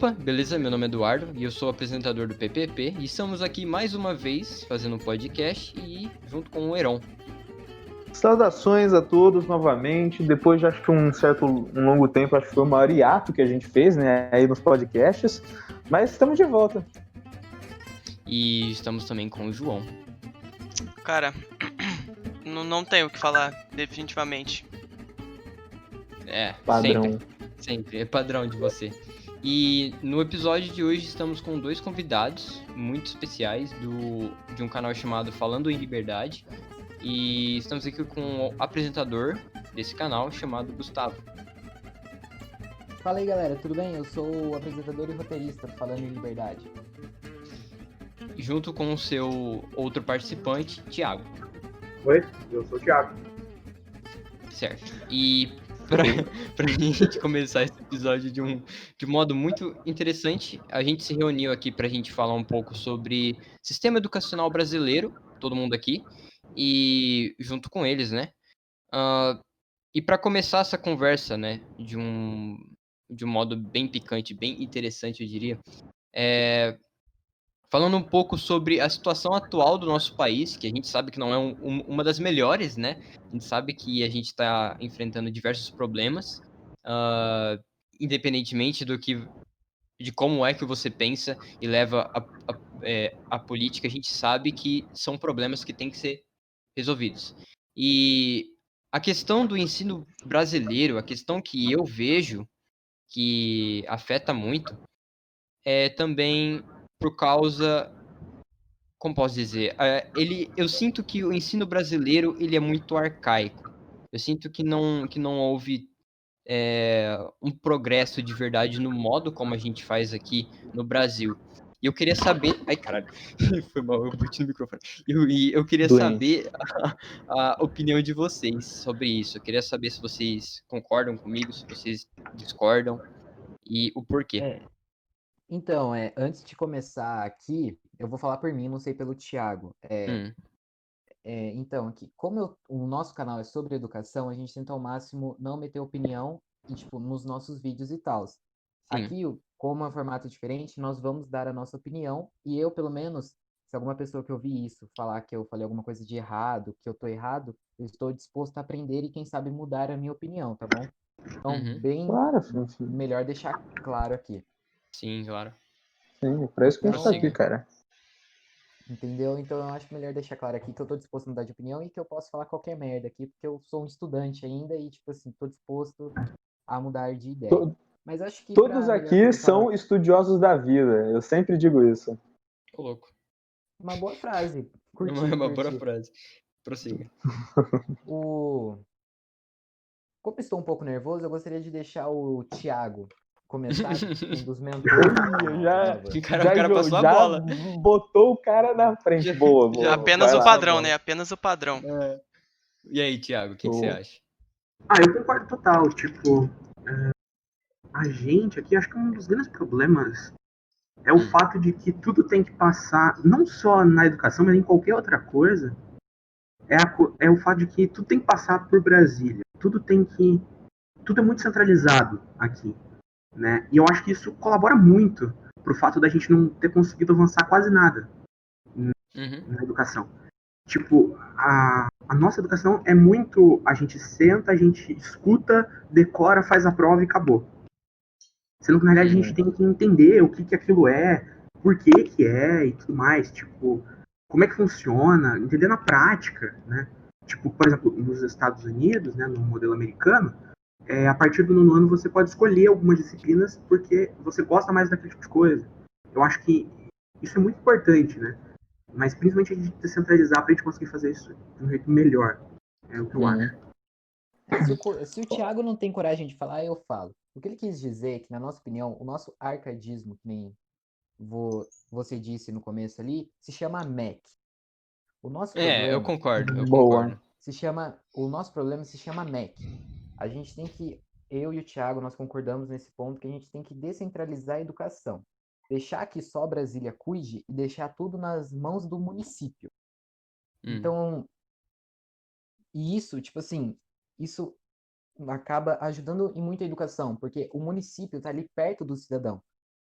Opa, beleza? Meu nome é Eduardo e eu sou apresentador do PPP e estamos aqui mais uma vez fazendo um podcast e junto com o Heron. Saudações a todos novamente. Depois de acho que um longo tempo, acho que foi o maior hiato que a gente fez, né, aí nos podcasts, mas estamos de volta. E estamos também com o João. Cara, não tenho o que falar, definitivamente. Padrão. Sempre, é padrão de você. E no episódio de hoje estamos com dois convidados muito especiais de um canal chamado Falando em Liberdade. E estamos aqui com o apresentador desse canal chamado Gustavo. Fala aí, galera, tudo bem? Eu sou o apresentador e roteirista do Falando em Liberdade. Junto com o seu outro participante, Thiago. Oi, eu sou o Thiago. Certo. E pra gente começar esse episódio de um modo muito interessante, a gente se reuniu aqui pra gente falar um pouco sobre sistema educacional brasileiro, todo mundo aqui, e junto com eles, né? E para começar essa conversa, né, de um modo bem picante, bem interessante, eu diria, falando um pouco sobre a situação atual do nosso país, que a gente sabe que não é uma das melhores, né? A gente sabe que a gente está enfrentando diversos problemas, independentemente de como é que você pensa e leva a política, a gente sabe que são problemas que têm que ser resolvidos. E a questão do ensino brasileiro, a questão que eu vejo que afeta muito, é também por causa, como posso dizer, eu sinto que o ensino brasileiro ele é muito arcaico. Eu sinto que não houve um progresso de verdade no modo como a gente faz aqui no Brasil. E eu queria saber. Ai, caralho, foi mal, eu bati no microfone. Eu queria saber a opinião de vocês sobre isso. Eu queria saber se vocês concordam comigo, se vocês discordam e o porquê. Então, antes de começar aqui, eu vou falar por mim, não sei pelo Thiago. Então, aqui, o nosso canal é sobre educação, a gente tenta ao máximo não meter opinião nos nossos vídeos e tal. Sim. Aqui, como é um formato diferente, nós vamos dar a nossa opinião, e eu, pelo menos, se alguma pessoa que ouvir isso falar que eu falei alguma coisa de errado, que eu tô errado, eu estou disposto a aprender e, quem sabe, mudar a minha opinião, tá bom? Então, Claro, sim. melhor deixar claro aqui. Sim, claro. Sim, pra isso que a gente tá aqui, cara. Entendeu? Então eu acho melhor deixar claro aqui que eu tô disposto a mudar de opinião e que eu posso falar qualquer merda aqui, porque eu sou um estudante ainda e, tô disposto a mudar de ideia. Mas acho que Todos aqui são estudiosos da vida, eu sempre digo isso. Tô louco. Uma boa frase. Curti. Uma boa frase. Prossiga. Como estou um pouco nervoso, eu gostaria de deixar o Thiago começar, um dos mentores. O cara passou a bola. Botou o cara na frente. Boa. Apenas o padrão, né? Apenas o padrão. E aí, Thiago, o que você acha? Eu concordo total. A gente aqui, acho que um dos grandes problemas é o fato de que tudo tem que passar, não só na educação, mas em qualquer outra coisa, é o fato de que tudo tem que passar por Brasília. Tudo é muito centralizado aqui, né? E eu acho que isso colabora muito pro fato da gente não ter conseguido avançar quase nada na educação. A nossa educação é muito, a gente senta, a gente escuta, decora, faz a prova e acabou. Sendo que na realidade a gente tem que entender o que aquilo é, por que é e tudo mais, como é que funciona, entender na prática, né? Por exemplo, nos Estados Unidos, né, no modelo americano, a partir do 9º ano você pode escolher algumas disciplinas porque você gosta mais daquele tipo de coisa. Eu acho que isso é muito importante, né? Mas principalmente a gente descentralizar para a gente conseguir fazer isso de um jeito melhor. É o que eu acho. Se o Thiago não tem coragem de falar, eu falo. O que ele quis dizer é que, na nossa opinião, o nosso arcadismo, que nem você disse no começo ali, se chama MEC. O nosso problema... eu concordo. O nosso problema se chama MEC. A gente tem que... Eu e o Thiago, nós concordamos nesse ponto que a gente tem que descentralizar a educação. Deixar que só Brasília cuide e deixar tudo nas mãos do município. Então... E isso, isso acaba ajudando em muita educação, porque o município está ali perto do cidadão.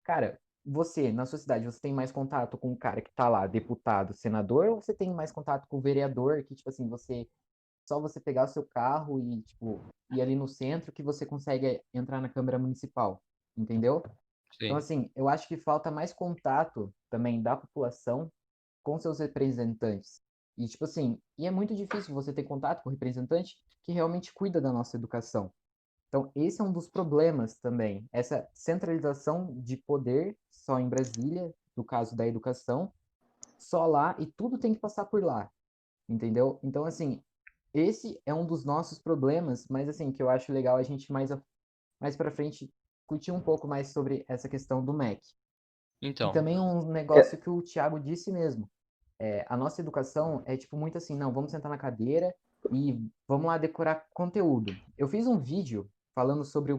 cara, você, na sua cidade, você tem mais contato com o cara que tá lá, deputado, senador, ou você tem mais contato com o vereador, que, tipo assim, só você pegar o seu carro e, tipo, ir ali no centro que você consegue entrar na Câmara Municipal, entendeu? Então, Sim. assim, eu acho que falta mais contato também da população com seus representantes. E, tipo assim, é muito difícil você ter contato com o representante que realmente cuida da nossa educação. Então, esse é um dos problemas também, essa centralização de poder só em Brasília, no caso da educação, só lá e tudo tem que passar por lá, entendeu? Então, assim, esse é um dos nossos problemas, mas assim, que eu acho legal a gente mais para frente discutir um pouco mais sobre essa questão do MEC. E Então, também um negócio que o Thiago disse mesmo. A nossa educação é tipo muito assim, não, vamos sentar na cadeira e vamos lá decorar conteúdo. Eu fiz um vídeo falando sobre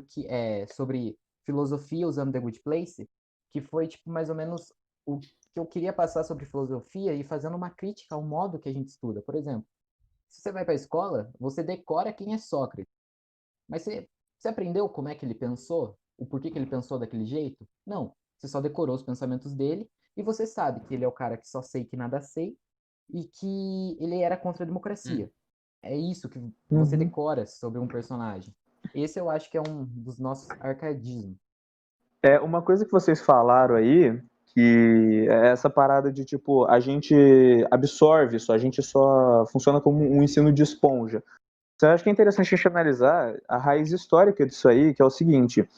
sobre filosofia usando The Good Place, que foi tipo mais ou menos o que eu queria passar sobre filosofia e fazendo uma crítica ao modo que a gente estuda. Por exemplo, se você vai para a escola, você decora quem é Sócrates, mas você aprendeu como é que ele pensou? O porquê que ele pensou daquele jeito? Não. Você só decorou os pensamentos dele e você sabe que ele é o cara que só sei que nada sei e que ele era contra a democracia. É isso que você Uhum. decora sobre um personagem. Esse eu acho que é um dos nossos arcaísmos. É uma coisa que vocês falaram aí, que é essa parada de tipo, a gente absorve isso, a gente só funciona como um ensino de esponja. Então, eu acho que é interessante a gente analisar a raiz histórica disso aí, que é o seguinte: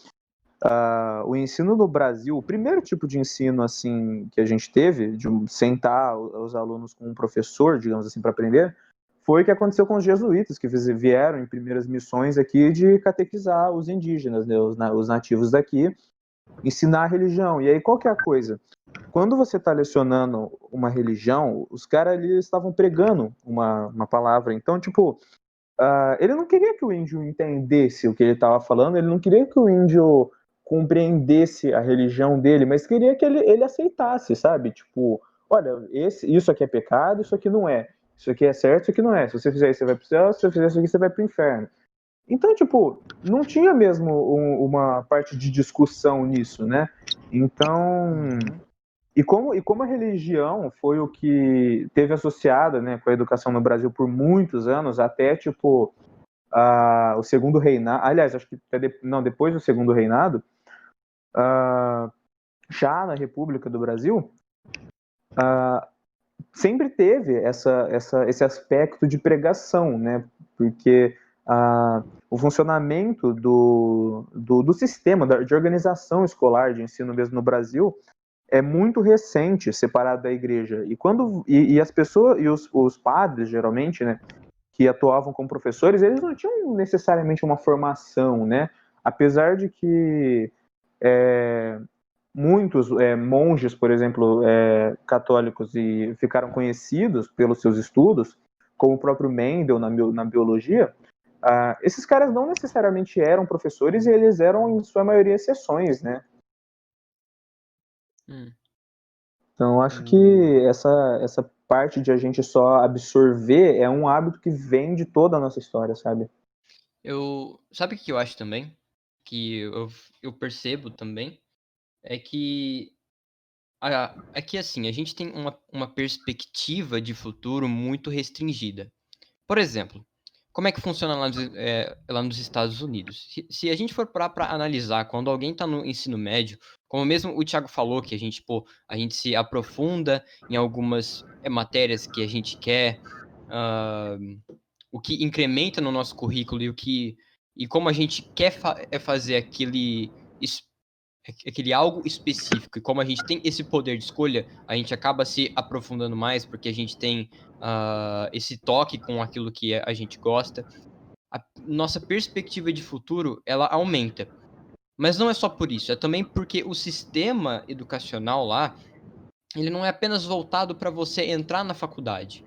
o ensino no Brasil, o primeiro tipo de ensino assim que a gente teve, de sentar os alunos com um professor, digamos assim, para aprender, foi o que aconteceu com os jesuítas, que vieram em primeiras missões aqui de catequizar os indígenas, né, os nativos daqui, ensinar a religião. E aí, qual que é a coisa? Quando você está lecionando uma religião, os caras ali estavam pregando uma palavra. Então, tipo, ele não queria que o índio entendesse o que ele estava falando, ele não queria que o índio compreendesse a religião dele, mas queria que ele aceitasse, sabe? Tipo, olha, isso aqui é pecado, isso aqui não é. Isso aqui é certo, isso aqui não é. Se você fizer isso, você vai pro céu, se você fizer isso aqui, você vai pro inferno. Então, tipo, não tinha mesmo uma parte de discussão nisso, né? Então, e como a religião foi o que teve associada, né, com a educação no Brasil por muitos anos, até, tipo, o segundo reinado, aliás, acho que não, depois do segundo reinado, já na República do Brasil, sempre teve esse aspecto de pregação, né? Porque o funcionamento do sistema, de organização escolar de ensino mesmo no Brasil, é muito recente, separado da igreja. E as pessoas, e os padres, geralmente, né, que atuavam como professores, eles não tinham necessariamente uma formação, né? Apesar de que muitos monges, por exemplo, católicos, e ficaram conhecidos pelos seus estudos, como o próprio Mendel na biologia, esses caras não necessariamente eram professores e eles eram, em sua maioria, exceções, né? Então, acho que essa parte de a gente só absorver é um hábito que vem de toda a nossa história, sabe? Sabe o que eu acho também? Que eu percebo também? É que, assim, a gente tem uma perspectiva de futuro muito restringida. Por exemplo, como é que funciona lá nos Estados Unidos? Se a gente for parar para analisar, quando alguém está no ensino médio, como mesmo o Thiago falou, que a gente se aprofunda em algumas matérias que a gente quer, o que incrementa no nosso currículo e como a gente quer fazer aquele algo específico, e como a gente tem esse poder de escolha, a gente acaba se aprofundando mais, porque a gente tem esse toque com aquilo que a gente gosta. A nossa perspectiva de futuro, ela aumenta. Mas não é só por isso, é também porque o sistema educacional lá, ele não é apenas voltado para você entrar na faculdade.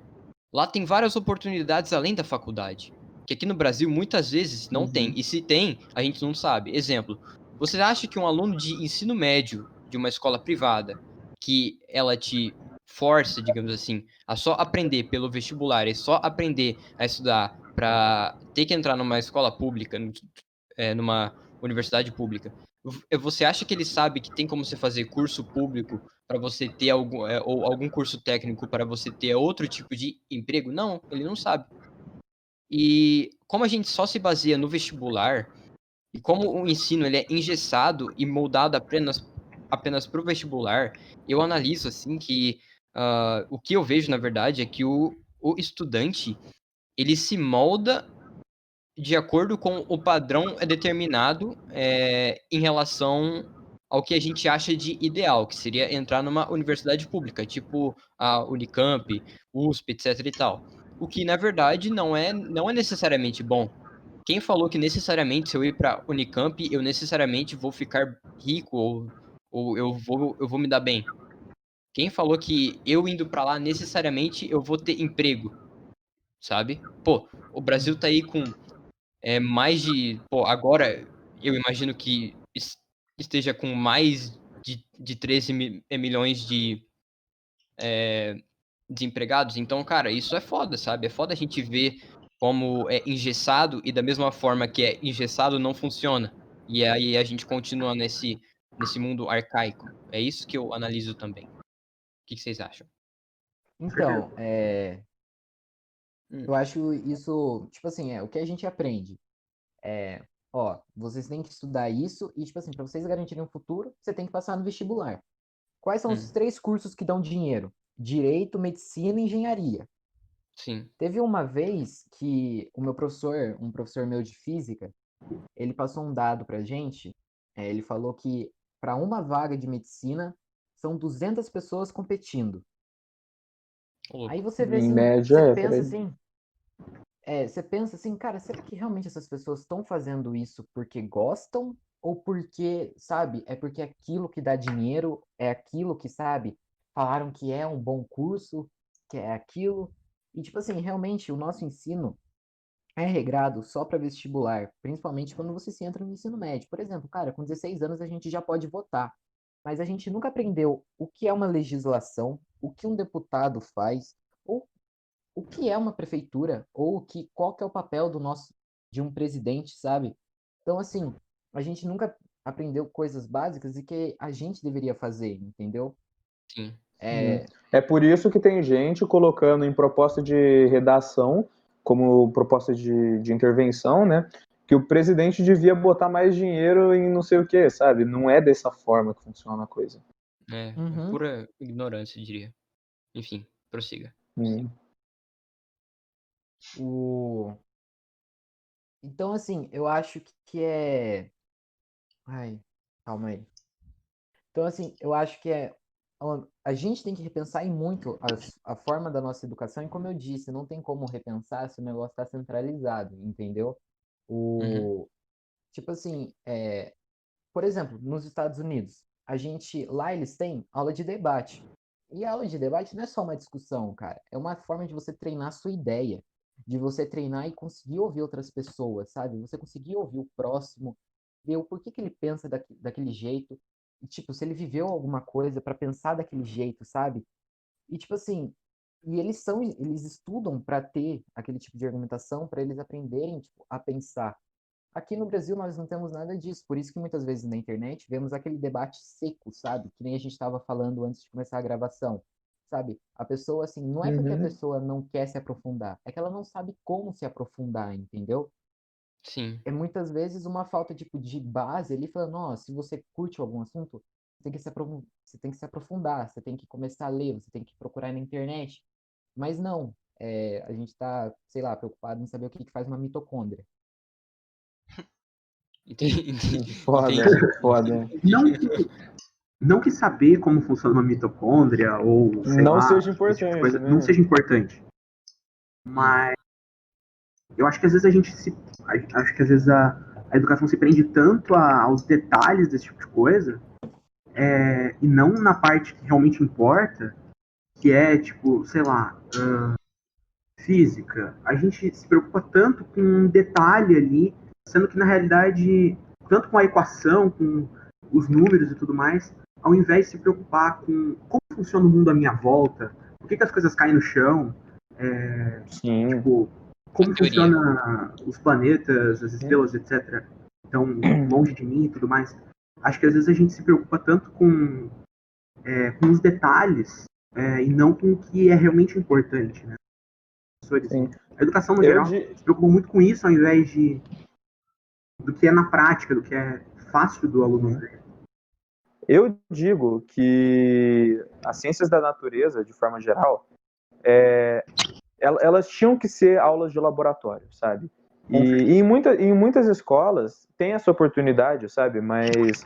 Lá tem várias oportunidades além da faculdade, que aqui no Brasil muitas vezes não tem, e se tem, a gente não sabe. Exemplo, você acha que um aluno de ensino médio de uma escola privada, que ela te força, digamos assim, a só aprender pelo vestibular e só aprender a estudar para ter que entrar numa escola pública, numa universidade pública, Você acha que ele sabe que tem como você fazer curso público para você ter ou algum curso técnico para você ter outro tipo de emprego? Não, ele não sabe. E como a gente só se baseia no vestibular, e como o ensino ele é engessado e moldado apenas para o vestibular, eu analiso assim que o que eu vejo, na verdade, é que o estudante ele se molda de acordo com o padrão determinado em relação ao que a gente acha de ideal, que seria entrar numa universidade pública, tipo a Unicamp, USP, etc e tal. O que, na verdade, não é necessariamente bom. Quem falou que necessariamente se eu ir para Unicamp, eu necessariamente vou ficar rico ou eu vou me dar bem? Quem falou que eu indo para lá necessariamente eu vou ter emprego, sabe? Pô, o Brasil tá aí com mais de. Pô, agora eu imagino que esteja com mais de 13 milhões de desempregados. Então, cara, isso é foda, sabe? É foda a gente ver como é engessado e da mesma forma que é engessado não funciona. E aí a gente continua nesse mundo arcaico. É isso que eu analiso também. O que vocês acham? Então, Hum, eu acho isso, tipo assim, o que a gente aprende. Ó, vocês têm que estudar isso e, tipo assim, para vocês garantirem um futuro, você tem que passar no vestibular. Quais são os hum, 3 cursos que dão dinheiro? Direito, medicina e engenharia. sim. Teve uma vez que o meu professor, um professor meu de física, ele passou um dado pra gente. Ele falou que para uma vaga de medicina são 200 pessoas competindo. Ô, Aí louco. você vê Em assim, média, você por pensa aí. assim, você pensa assim, cara, será que realmente essas pessoas estão fazendo isso porque gostam? Ou porque, sabe, é porque é aquilo que dá dinheiro, é aquilo que, sabe, falaram que é um bom curso, que é aquilo. E, tipo assim, realmente o nosso ensino é regrado só para vestibular, principalmente quando você se entra no ensino médio. Por exemplo, cara, com 16 anos a gente já pode votar, mas a gente nunca aprendeu o que é uma legislação, o que um deputado faz, ou o que é uma prefeitura, ou qual que é o papel de um presidente, sabe? Então, assim, a gente nunca aprendeu coisas básicas e que a gente deveria fazer, entendeu? Sim. É por isso que tem gente colocando em proposta de redação, como proposta de intervenção, né? Que o presidente devia botar mais dinheiro em não sei o que, sabe? Não é dessa forma que funciona a coisa. É Uhum. pura ignorância, eu diria. Enfim, prossiga. Hum. O... Então, assim, eu acho que é. Ai, calma aí. Então, assim, eu acho que a gente tem que repensar em muito a forma da nossa educação, e como eu disse, não tem como repensar se o negócio está centralizado, entendeu? Uhum. O, tipo assim, por exemplo, nos Estados Unidos, lá eles têm aula de debate. E a aula de debate não é só uma discussão, cara. É uma forma de você treinar a sua ideia, de você treinar e conseguir ouvir outras pessoas, sabe? Você conseguir ouvir o próximo, ver o porquê que ele pensa daquele jeito. E, tipo, se ele viveu alguma coisa para pensar daquele jeito, sabe? E, tipo assim, eles estudam para ter aquele tipo de argumentação, para eles aprenderem, tipo, a pensar. Aqui no Brasil nós não temos nada disso, por isso que muitas vezes na internet vemos aquele debate seco, sabe? Que nem a gente estava falando antes de começar a gravação, sabe? A pessoa, assim, não é porque a Uhum. pessoa não quer se aprofundar, é que ela não sabe como se aprofundar, entendeu? Sim. É muitas vezes uma falta, tipo, de base ali, falando, ó, se você curte algum assunto, você tem que se aprofundar, você tem que começar a ler, você tem que procurar na internet. Mas não, a gente tá, sei lá, preocupado em saber o que que faz uma mitocôndria. Foda, Entendi. foda. Não que, não que saber como funciona uma mitocôndria ou, sei Não lá, seja esse tipo de importante, coisa, não né? seja importante. Hum, Mas eu acho que às vezes acho que às vezes a educação se prende tanto aos detalhes desse tipo de coisa, e não na parte que realmente importa, que é, tipo, sei lá, física. A gente se preocupa tanto com um detalhe ali, sendo que na realidade, tanto com a equação, com os números e tudo mais, ao invés de se preocupar com como funciona o mundo à minha volta, por que as coisas caem no chão, Sim. tipo, a como teoria. funciona os planetas, as estrelas, etc., tão longe de mim e tudo mais. Acho que às vezes a gente se preocupa tanto com os detalhes e não com o que é realmente importante, né? Sim. A educação, no geral, se preocupa muito com isso, ao invés do que é na prática, do que é fácil do aluno ver. Eu digo que as ciências da natureza, de forma geral, elas tinham que ser aulas de laboratório, sabe? E em muitas escolas tem essa oportunidade, sabe? Mas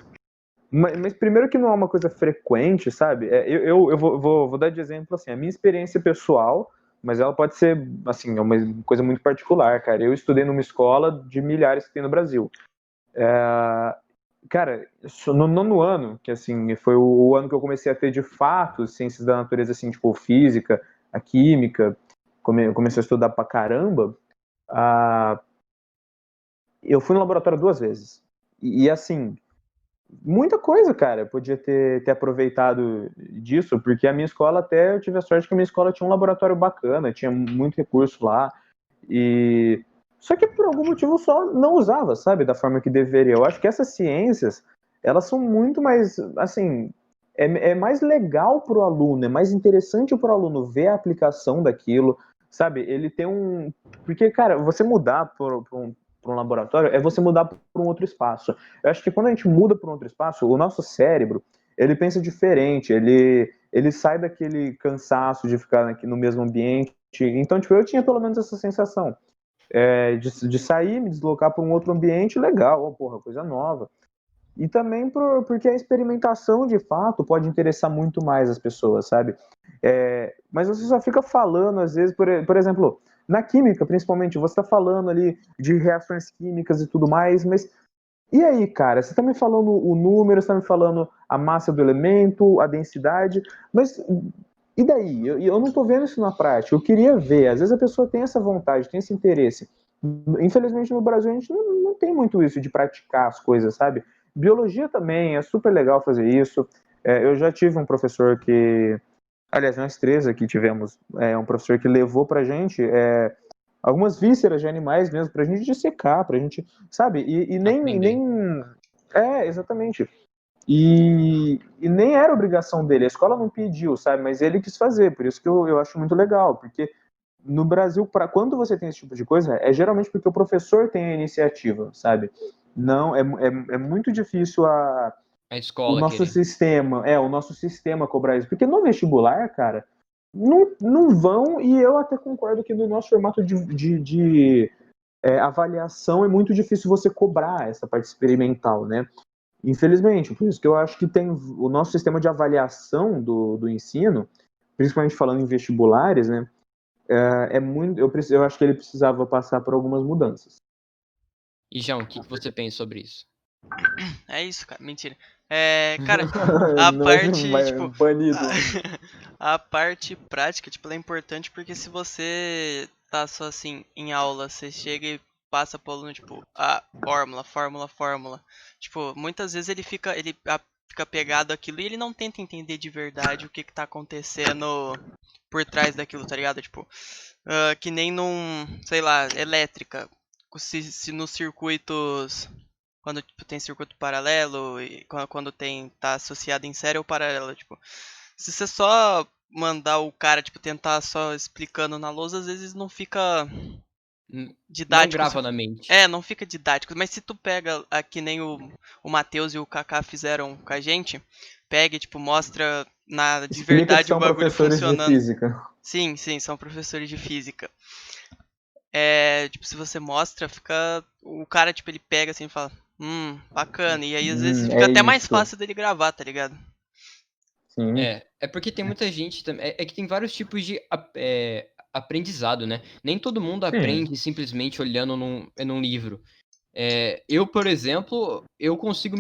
primeiro que não é uma coisa frequente, sabe? Eu vou dar de exemplo, assim, a minha experiência pessoal, mas ela pode ser, assim, é uma coisa muito particular, cara. Eu estudei numa escola de milhares que tem no Brasil. Cara, no nono ano, que assim, foi o ano que eu comecei a ter de fato ciências da natureza, assim, tipo física, a química, comecei a estudar pra caramba, eu fui no laboratório 2 vezes. E assim, muita coisa, cara, eu podia ter aproveitado disso, porque a minha escola até, eu tive a sorte que a minha escola tinha um laboratório bacana, tinha muito recurso lá, e só que por algum motivo eu só não usava, sabe, da forma que deveria. Eu acho que essas ciências, elas são muito mais, assim, é mais legal pro aluno, é mais interessante pro aluno ver a aplicação daquilo, sabe? Ele tem um... Porque, cara, você mudar para um laboratório é você mudar para um outro espaço. Eu acho que quando a gente muda para um outro espaço, o nosso cérebro, ele pensa diferente, ele sai daquele cansaço de ficar aqui no mesmo ambiente. Então, tipo, eu tinha pelo menos essa sensação de sair, me deslocar para um outro ambiente legal, oh, porra, coisa nova. E também porque a experimentação, de fato, pode interessar muito mais as pessoas, sabe? Mas você só fica falando, às vezes, por exemplo, na química, principalmente, você está falando ali de reações químicas e tudo mais, mas e aí, cara? Você está me falando o número, você está me falando a massa do elemento, a densidade, mas e daí? Eu não estou vendo isso na prática. Eu queria ver. Às vezes a pessoa tem essa vontade, tem esse interesse. Infelizmente no Brasil a gente não tem muito isso de praticar as coisas, sabe? Biologia também é super legal fazer isso. Eu já tive um professor que, aliás, nós três aqui tivemos um professor que levou pra gente algumas vísceras de animais mesmo, pra gente dissecar, pra gente, sabe? E nem... exatamente. E nem era obrigação dele, a escola não pediu, sabe? Mas ele quis fazer, por isso que eu acho muito legal, porque no Brasil, quando você tem esse tipo de coisa, é geralmente porque o professor tem a iniciativa, sabe? Não, é muito difícil A o escola nosso querer. sistema, o nosso sistema cobrar isso. Porque no vestibular, cara, não vão, e eu até concordo que no nosso formato de avaliação é muito difícil você cobrar essa parte experimental, né? Infelizmente, por isso que eu acho que tem o nosso sistema de avaliação do ensino, principalmente falando em vestibulares, né? Muito, eu acho que ele precisava passar por algumas mudanças. E João, o que você pensa sobre isso? É isso, cara. Mentira. Cara, a parte, tipo, banido. a parte prática, tipo, ela é importante porque se você tá só assim em aula, você chega e passa pro aluno, tipo, fórmula. Tipo, muitas vezes ele fica pegado àquilo e ele não tenta entender de verdade o que tá acontecendo por trás daquilo, tá ligado? Tipo, que nem sei lá, elétrica. Se nos circuitos, quando tipo, tem circuito paralelo e quando tá associado em série ou paralelo, tipo, se você só mandar o cara tipo tentar só explicando na lousa, às vezes não fica didático. Não grava na mente. Não fica didático, mas se tu pega que nem o Matheus e o Kaká fizeram com a gente, pega e tipo mostra de verdade o bagulho funcionando. De física. Sim, são professores de física. Tipo, se você mostra, o cara, tipo, ele pega assim e fala, bacana. E aí, às vezes, fica até mais fácil dele gravar, tá ligado? Sim. É porque tem muita gente também. É que tem vários tipos de aprendizado, né? Nem todo mundo aprende simplesmente olhando num livro. Eu, por exemplo, eu consigo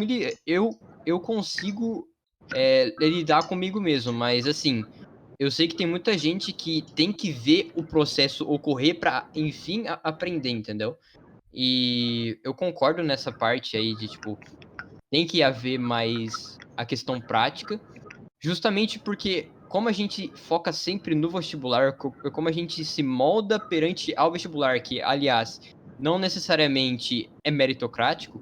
lidar comigo mesmo, mas assim, eu sei que tem muita gente que tem que ver o processo ocorrer pra, enfim, aprender, entendeu? E eu concordo nessa parte aí de, tipo, tem que haver mais a questão prática, justamente porque como a gente foca sempre no vestibular, como a gente se molda perante ao vestibular, que, aliás, não necessariamente é meritocrático,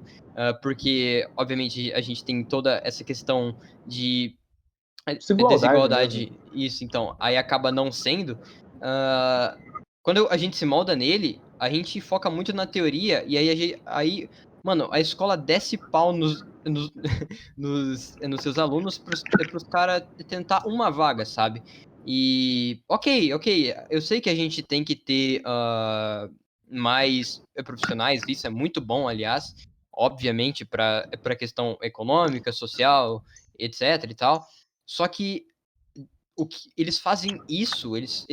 porque, obviamente, a gente tem toda essa questão de Desigualdade mesmo. isso, então, aí acaba não sendo. Quando a gente se molda nele, a gente foca muito na teoria, e aí, mano, a escola desce pau nos seus alunos pros caras tentar uma vaga, sabe? E, ok, eu sei que a gente tem que ter mais profissionais, isso é muito bom, aliás, obviamente, para a questão econômica, social, etc e tal. Só que o que eles fazem isso, eles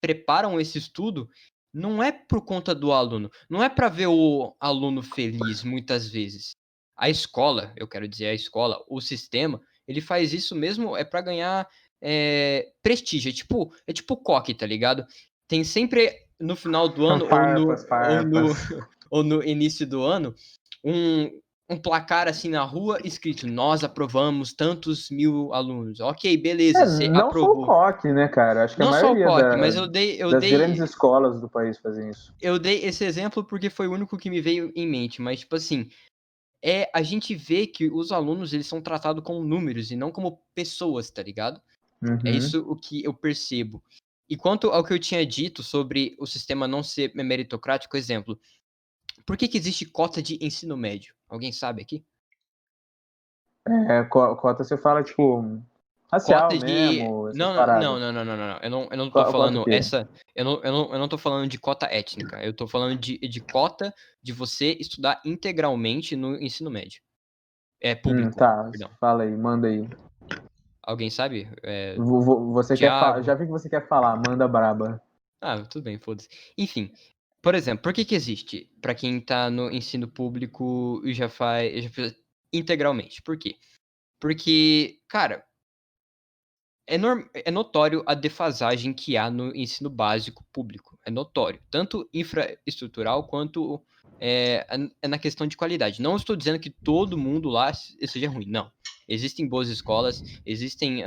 preparam esse estudo, não é por conta do aluno, não é para ver o aluno feliz muitas vezes. A escola, eu quero dizer a escola, o sistema, ele faz isso mesmo é para ganhar prestígio. É tipo coque, tá ligado? Tem sempre no final do ano Farpas, ou no início do ano um, um placar assim na rua escrito: nós aprovamos tantos mil alunos. Ok, beleza, você Não só o aprovou. COC, né, cara? Acho que a Não só o maioria COC, mas eu das grandes dei escolas do país fazem isso. esse exemplo porque foi o único que me veio em mente, mas tipo assim, a gente vê que os alunos eles são tratados como números e não como pessoas, tá ligado? É Uhum. isso o que eu percebo. E quanto ao que eu tinha dito sobre o sistema não ser meritocrático, exemplo, por que existe cota de ensino médio? Alguém sabe aqui? Cota você fala, tipo, racial Cota de. mesmo, essas Não, paradas. não. Eu não tô Cota o falando quê? essa. Eu não tô falando de cota étnica. Eu tô falando de cota de você estudar integralmente no ensino médio. É público, Tá, perdão. fala aí, manda aí. Alguém sabe? Você quer falar, Tiago. já vi que você quer falar, manda braba. Ah, tudo bem, foda-se. Enfim, por exemplo, por que existe? Pra quem tá no ensino público e já fez integralmente. Por quê? Porque, cara, é notório a defasagem que há no ensino básico público. É notório. Tanto infraestrutural quanto na questão de qualidade. Não estou dizendo que todo mundo lá seja ruim. Não. Existem boas escolas, existem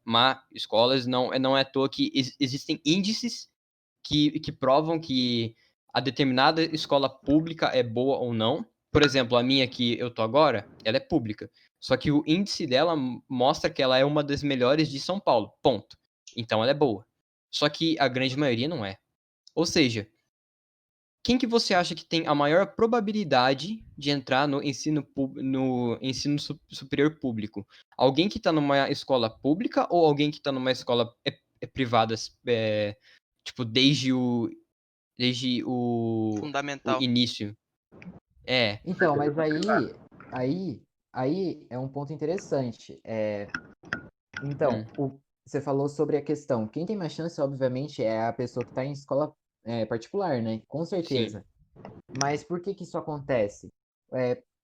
má escolas. Não é à toa que existem índices que provam que a determinada escola pública é boa ou não. Por exemplo, a minha que eu tô agora, ela é pública. Só que o índice dela mostra que ela é uma das melhores de São Paulo. Ponto. Então ela é boa. Só que a grande maioria não é. Ou seja, quem que você acha que tem a maior probabilidade de entrar no ensino superior público? Alguém que está numa escola pública ou alguém que está numa escola privada, tipo, desde o Fundamental. início? É, Então, mas aí, aí é um ponto interessante. Então, hum, você falou sobre a questão. Quem tem mais chance, obviamente, é a pessoa que está em escola particular, né? Com sim, certeza. Mas por que que isso acontece?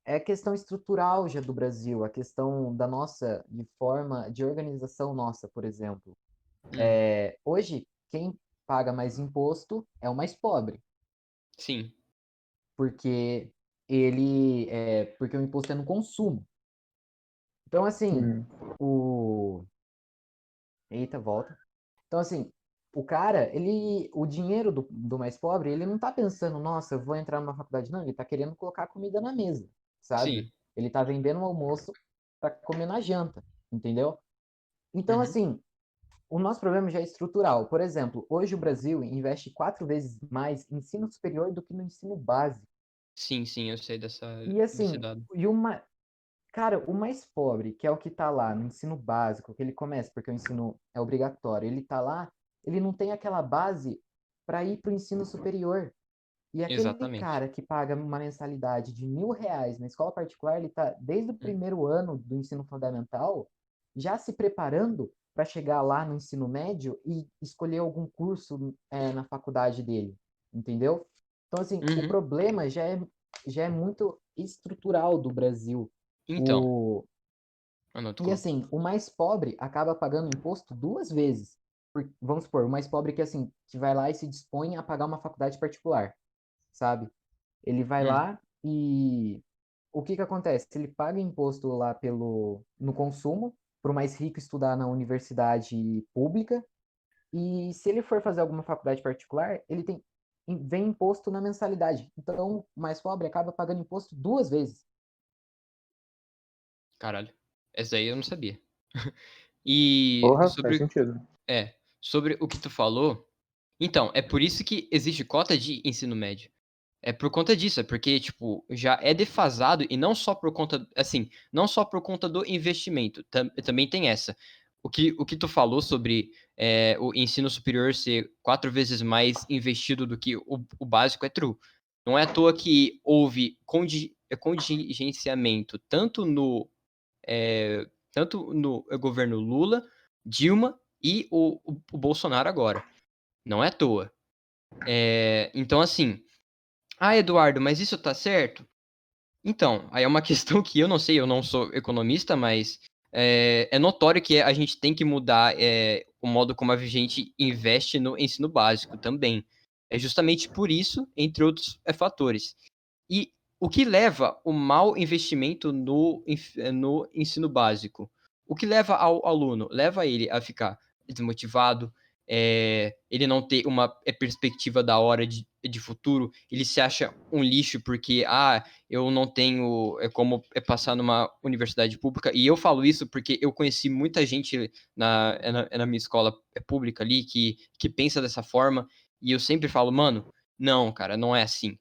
É questão estrutural já do Brasil, a questão da nossa, de forma de organização nossa, por exemplo. hum, Hoje, quem paga mais imposto é o mais pobre, sim, porque porque o imposto é no consumo. Então, assim, Hum. o eita, volta. Então, assim, o cara, o dinheiro do mais pobre, ele não tá pensando, nossa, eu vou entrar numa faculdade. Não, ele tá querendo colocar comida na mesa, sabe? sim. Ele tá vendendo um almoço para comer na janta, entendeu? Então, Uhum. assim, o nosso problema já é estrutural. Por exemplo, hoje o Brasil investe 4 vezes mais em ensino superior do que no ensino básico. Sim, eu sei E desse assim, dado. cara, o mais pobre, que é o que tá lá no ensino básico, que ele começa porque o ensino é obrigatório, ele tá lá, ele não tem aquela base para ir para o ensino superior. E aquele Exatamente. cara que paga uma mensalidade de R$ 1.000 na escola particular, ele tá desde o Hum. primeiro ano do ensino fundamental já se preparando para chegar lá no ensino médio e escolher algum curso na faculdade dele, entendeu? Então, assim, o Uhum. problema já é muito estrutural do Brasil. Então, O, não, tu e conta. assim, o mais pobre acaba pagando imposto 2 vezes. Vamos supor, o mais pobre que vai lá e se dispõe a pagar uma faculdade particular, sabe? Ele vai Uhum. lá e o que que acontece? Ele paga imposto lá no consumo, para o mais rico estudar na universidade pública, e se ele for fazer alguma faculdade particular, vem imposto na mensalidade. Então, o mais pobre acaba pagando imposto 2 vezes. Caralho. Essa aí eu não sabia. E Porra, faz sobre, sentido. sobre o que tu falou, então, é por isso que existe cota de ensino médio. É por conta disso, é porque, tipo, já é defasado e não só por conta, assim, não só por conta do investimento, também tem essa. O que tu falou sobre o ensino superior ser 4 vezes mais investido do que o básico é true. Não é à toa que houve contingenciamento tanto no governo Lula, Dilma e o Bolsonaro agora. Não é à toa. Então, assim, Eduardo, mas isso tá certo? Então, aí é uma questão que eu não sei, eu não sou economista, mas é notório que a gente tem que mudar o modo como a gente investe no ensino básico também. É justamente por isso, entre outros fatores. E o que leva o mau investimento no ensino básico? O que leva ao aluno? Leva ele a ficar desmotivado, ele não ter uma perspectiva da hora de futuro, ele se acha um lixo porque, eu não tenho como passar numa universidade pública. E eu falo isso porque eu conheci muita gente na minha escola pública ali que pensa dessa forma, e eu sempre falo, mano, não, cara, não é assim.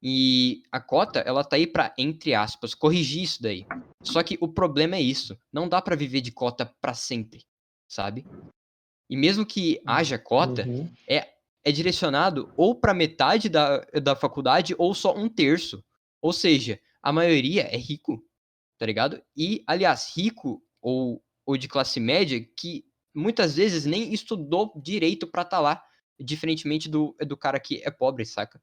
E a cota, ela tá aí pra, entre aspas, corrigir isso daí. Só que o problema é isso. Não dá pra viver de cota pra sempre, sabe? E mesmo que haja cota, Uhum. é direcionado ou pra metade da faculdade ou só um terço. Ou seja, a maioria é rico, tá ligado? E, aliás, rico ou de classe média que muitas vezes nem estudou direito pra tá lá, diferentemente do cara que é pobre, saca?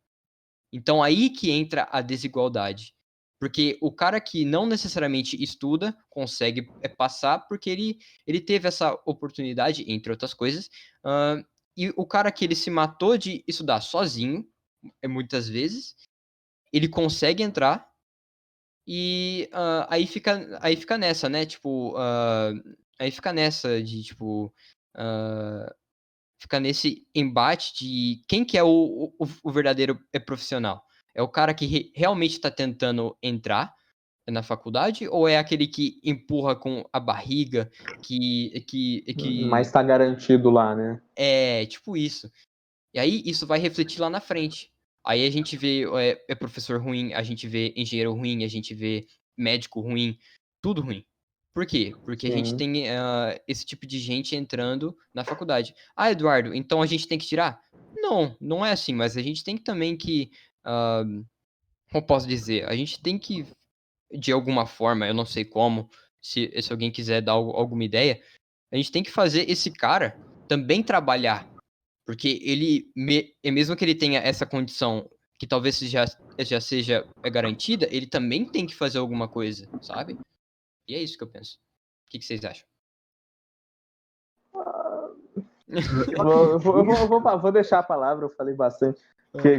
Então aí que entra a desigualdade. Porque o cara que não necessariamente estuda consegue passar porque ele teve essa oportunidade, entre outras coisas. E o cara que ele se matou de estudar sozinho, muitas vezes, ele consegue entrar e aí fica nessa, né? Tipo, aí fica nessa de tipo. ah, Fica nesse embate de quem que é o verdadeiro profissional. É o cara que realmente está tentando entrar na faculdade ou é aquele que empurra com a barriga, Mas tá garantido lá, né? é tipo isso. E aí isso vai refletir lá na frente. Aí a gente vê professor ruim, a gente vê engenheiro ruim, a gente vê médico ruim, tudo ruim. Por quê? Porque a gente Sim. tem esse tipo de gente entrando na faculdade. Eduardo, então a gente tem que tirar? Não, não é assim, mas a gente tem que também que, como posso dizer, a gente tem que, de alguma forma, eu não sei como, se alguém quiser dar alguma ideia, a gente tem que fazer esse cara também trabalhar. Porque mesmo que ele tenha essa condição que talvez já seja garantida, ele também tem que fazer alguma coisa, sabe? E é isso que eu penso. O que vocês acham? Eu acredito. Vou deixar a palavra, eu falei bastante.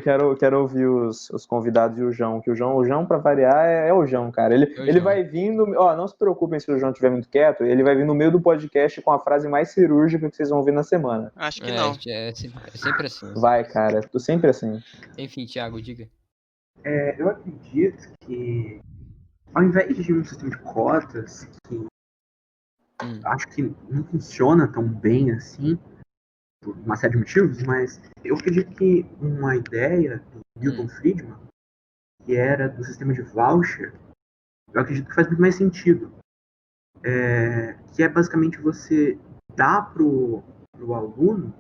Quero ouvir os convidados e o João, que o João para variar, é o João, cara. Ele João. vai vindo, não se preocupem se o João estiver muito quieto, ele vai vir no meio do podcast com a frase mais cirúrgica que vocês vão ver na semana. Acho que não. É sempre assim. Vai, cara, tô sempre assim. Enfim, Thiago, diga. Eu acredito que, ao invés de um sistema de cotas, que acho que não funciona tão bem assim, por uma série de motivos, mas eu acredito que uma ideia do Milton Friedman, que era do sistema de voucher, eu acredito que faz muito mais sentido. Que é basicamente você dar pro aluno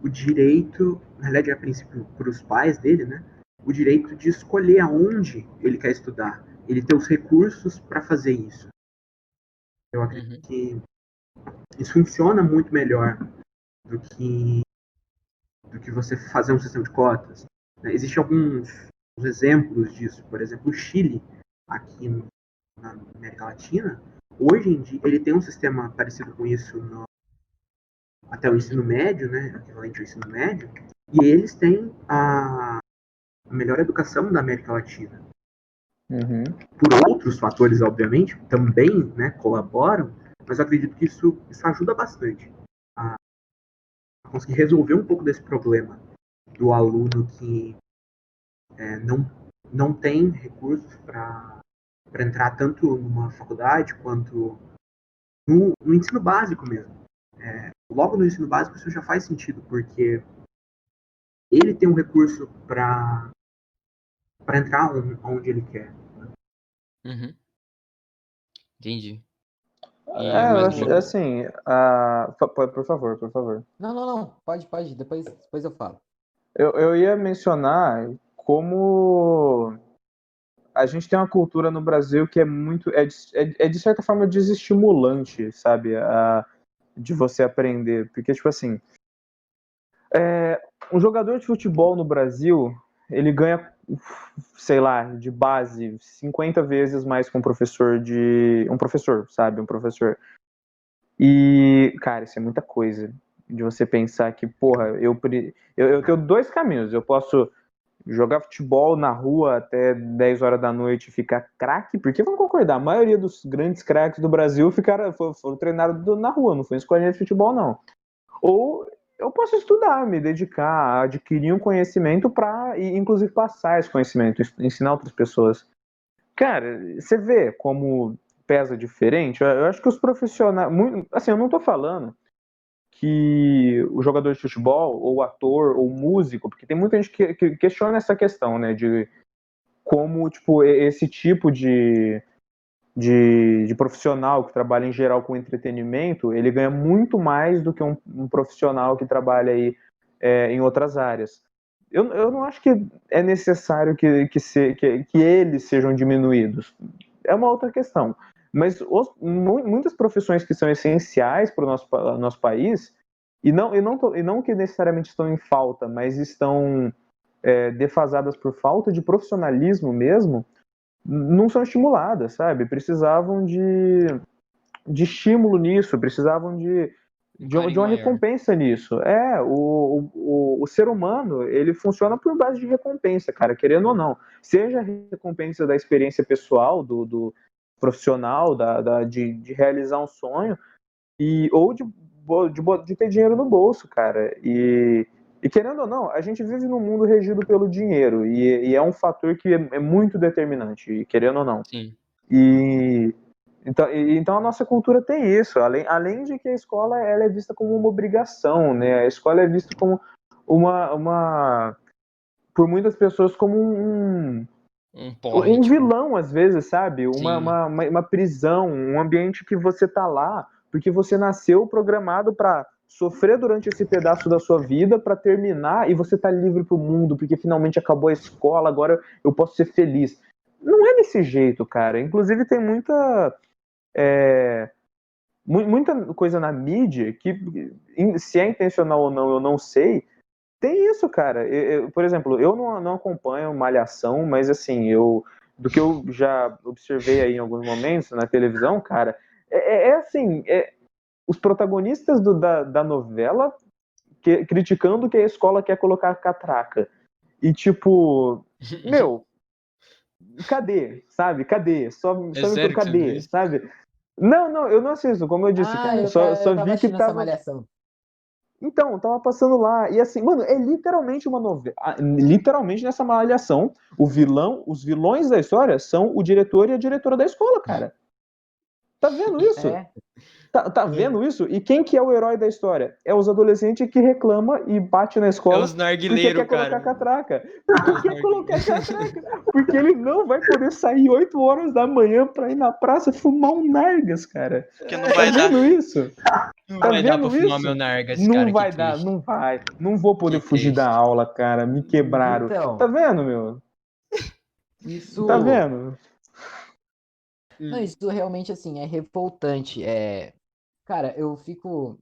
o direito, na realidade a princípio para os pais dele, né, o direito de escolher aonde ele quer estudar, ele ter os recursos para fazer isso. Eu acredito que isso funciona muito melhor do que você fazer um sistema de cotas. Existem alguns exemplos disso. Por exemplo, o Chile, aqui na América Latina, hoje em dia, ele tem um sistema parecido com isso até o ensino médio, né, equivalente ao ensino médio, e eles têm a melhor educação da América Latina. Uhum. Por outros fatores, obviamente, também, né, colaboram, mas eu acredito que isso ajuda bastante a conseguir resolver um pouco desse problema do aluno que não tem recursos para entrar tanto numa faculdade quanto no ensino básico mesmo. Logo no ensino básico isso já faz sentido, porque ele tem um recurso para entrar onde ele quer. Uhum. Entendi. E Eu mais acho, alguma... assim, por favor, por favor. Não. Pode. Depois eu falo. Eu ia mencionar como a gente tem uma cultura no Brasil que é muito, é de certa forma desestimulante, sabe, de você aprender, porque tipo assim, um jogador de futebol no Brasil, ele ganha, sei lá, de base 50 vezes mais que um professor, sabe, um professor. E, cara, isso é muita coisa de você pensar que, porra, eu tenho dois caminhos, eu posso jogar futebol na rua até 10 horas da noite e ficar craque, porque vamos concordar, a maioria dos grandes craques do Brasil foram treinados na rua, não foi escolinha de futebol, não. Ou eu posso estudar, me dedicar a adquirir um conhecimento para, inclusive, passar esse conhecimento, ensinar outras pessoas. Cara, você vê como pesa diferente? Eu acho que os profissionais. Assim, eu não tô falando que o jogador de futebol, ou ator, ou músico, porque tem muita gente que questiona essa questão, né, de como, tipo, esse tipo de profissional que trabalha em geral com entretenimento, ele ganha muito mais do que um profissional que trabalha aí em outras áreas. Eu não acho que é necessário que eles sejam diminuídos. É uma outra questão. Mas muitas profissões que são essenciais para o nosso país, e não que necessariamente estão em falta, mas estão defasadas por falta de profissionalismo mesmo, não são estimuladas, sabe? Precisavam de estímulo nisso, precisavam um de carinho uma maior. recompensa nisso. O ser humano, ele funciona por base de recompensa, cara, querendo ou não. Seja a recompensa da experiência pessoal, do profissional, de realizar um sonho, ou de ter dinheiro no bolso, cara. E querendo ou não, a gente vive num mundo regido pelo dinheiro, e é um fator que é muito determinante, querendo ou não. Sim. E então a nossa cultura tem isso, além de que a escola ela é vista como uma obrigação, né? A escola é vista como por muitas pessoas como Porre, um tipo, vilão às vezes, sabe? sim. Uma prisão, um ambiente que você tá lá porque você nasceu programado para sofrer durante esse pedaço da sua vida para terminar e você tá livre pro mundo porque finalmente acabou a escola, agora eu posso ser feliz. Não é desse jeito, cara. Inclusive tem muita coisa na mídia que, se é intencional ou não, eu não sei. Tem isso, cara. Por exemplo, eu não acompanho Malhação, mas assim, do que eu já observei aí em alguns momentos na televisão, cara, assim, os protagonistas da novela criticando que a escola quer colocar catraca. E tipo, meu, cadê? Sabe? Cadê? É Só me sério que você viu cadê? isso? Sabe? Não, eu não assisto, como eu disse, Ah, cara, eu só tava vi que assistindo essa tava. malhação. Então, tava passando lá. E assim, mano, é literalmente uma novela. Literalmente nessa malhação, os vilões da história são o diretor e a diretora da escola, cara. Tá vendo isso? É. Tá vendo isso? E quem que é o herói da história? É os adolescentes que reclama e bate na É escola os porque narguileiros, quer colocar cara. catraca. É Porque os quer colocar narguileiros. catraca. Porque ele não vai poder sair 8 horas da manhã pra ir na praça fumar um nargas, cara. Porque não Tá vai dar. vendo isso? Não Tá vai dar pra vendo fumar meu isso? Nargas, Não cara, que vai dar, triste. não vai. Não vou poder Que fugir da triste. aula, cara. Me quebraram. Tá Então, vendo, meu? Tá isso. vendo? Não, Hum. isso realmente, assim, é revoltante. Cara, eu fico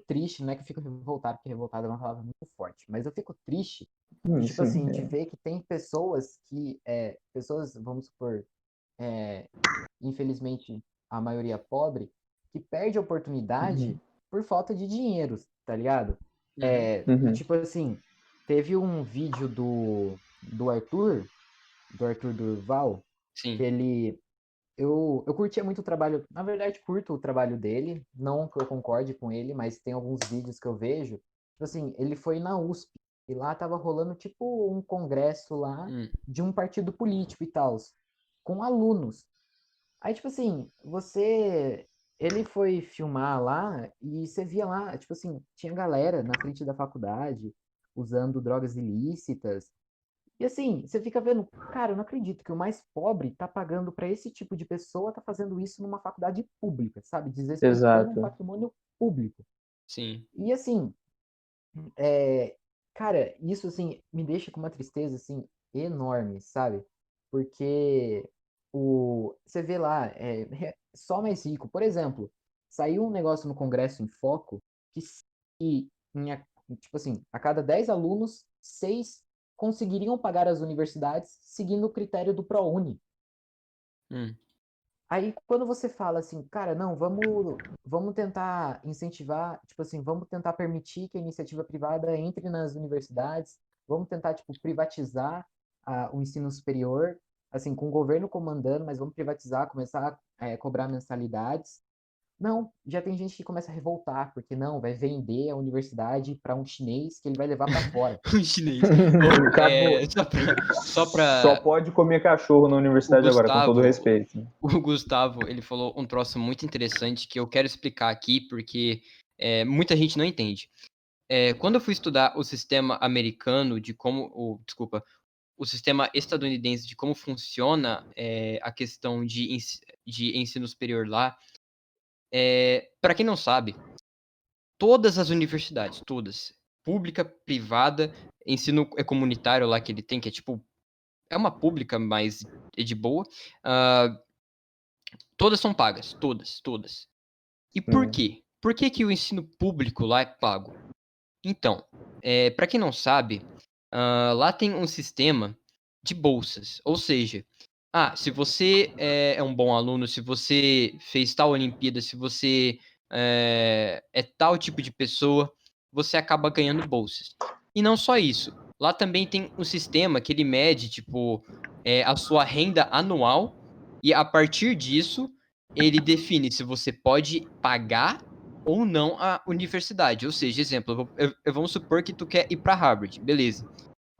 triste, não é que eu fico revoltado, porque revoltado é uma palavra muito forte, mas eu fico triste de, tipo Sim. assim, de ver que tem pessoas, vamos supor, é, infelizmente, a maioria pobre, que perde a oportunidade Uhum. por falta de dinheiro, tá ligado? Uhum. Uhum. Tipo assim, teve um vídeo do Arthur Durval, que Sim. eu curtia muito o trabalho, na verdade curto o trabalho dele, não que eu concorde com ele, mas tem alguns vídeos que eu vejo, tipo assim, ele foi na USP, e lá tava rolando tipo um congresso lá Hum. de um partido político e tal, com alunos. Aí, tipo assim, ele foi filmar lá e você via lá, tipo assim, tinha galera na frente da faculdade usando drogas ilícitas. E assim, você fica vendo, cara, eu não acredito que o mais pobre tá pagando pra esse tipo de pessoa tá fazendo isso numa faculdade pública, sabe? Desrespeitando um Exato. patrimônio público. Sim. E assim, é, cara, isso assim me deixa com uma tristeza assim enorme, sabe? Porque você vê lá, só mais rico. Por exemplo, saiu um negócio no Congresso em Foco que, que tipo assim, a cada 10 alunos, 6 conseguiriam pagar as universidades seguindo o critério do ProUni. Hum. Aí, quando você fala assim, cara, não, vamos tentar incentivar, tipo assim, vamos tentar permitir que a iniciativa privada entre nas universidades, vamos tentar, tipo, privatizar o ensino superior, assim, com o governo comandando, mas vamos privatizar, começar a cobrar mensalidades. Não, já tem gente que começa a revoltar, porque não, vai vender a universidade para um chinês que ele vai levar para fora. Um chinês. Ô, Acabou. só Só pra pode comer cachorro na o universidade agora, com todo Gustavo, respeito. o Gustavo, ele falou um troço muito interessante que eu quero explicar aqui, porque muita gente não entende. Quando eu fui estudar o sistema americano de como, desculpa, o sistema estadunidense de como funciona a questão de ensino superior lá, para quem não sabe, todas as universidades, todas, pública, privada, ensino comunitário lá que ele tem, que é tipo, é uma pública, mas é de boa, ah, todas são pagas, todas, todas. E por Sim. quê? Por que que o ensino público lá é pago? Então, para quem não sabe, lá tem um sistema de bolsas, ou seja, se você é um bom aluno, se você fez tal Olimpíada, se você é tal tipo de pessoa, você acaba ganhando bolsas. E não só isso, lá também tem um sistema que ele mede, tipo, a sua renda anual, e a partir disso, ele define se você pode pagar ou não a universidade. Ou seja, exemplo, vamos supor que tu quer ir para Harvard, beleza.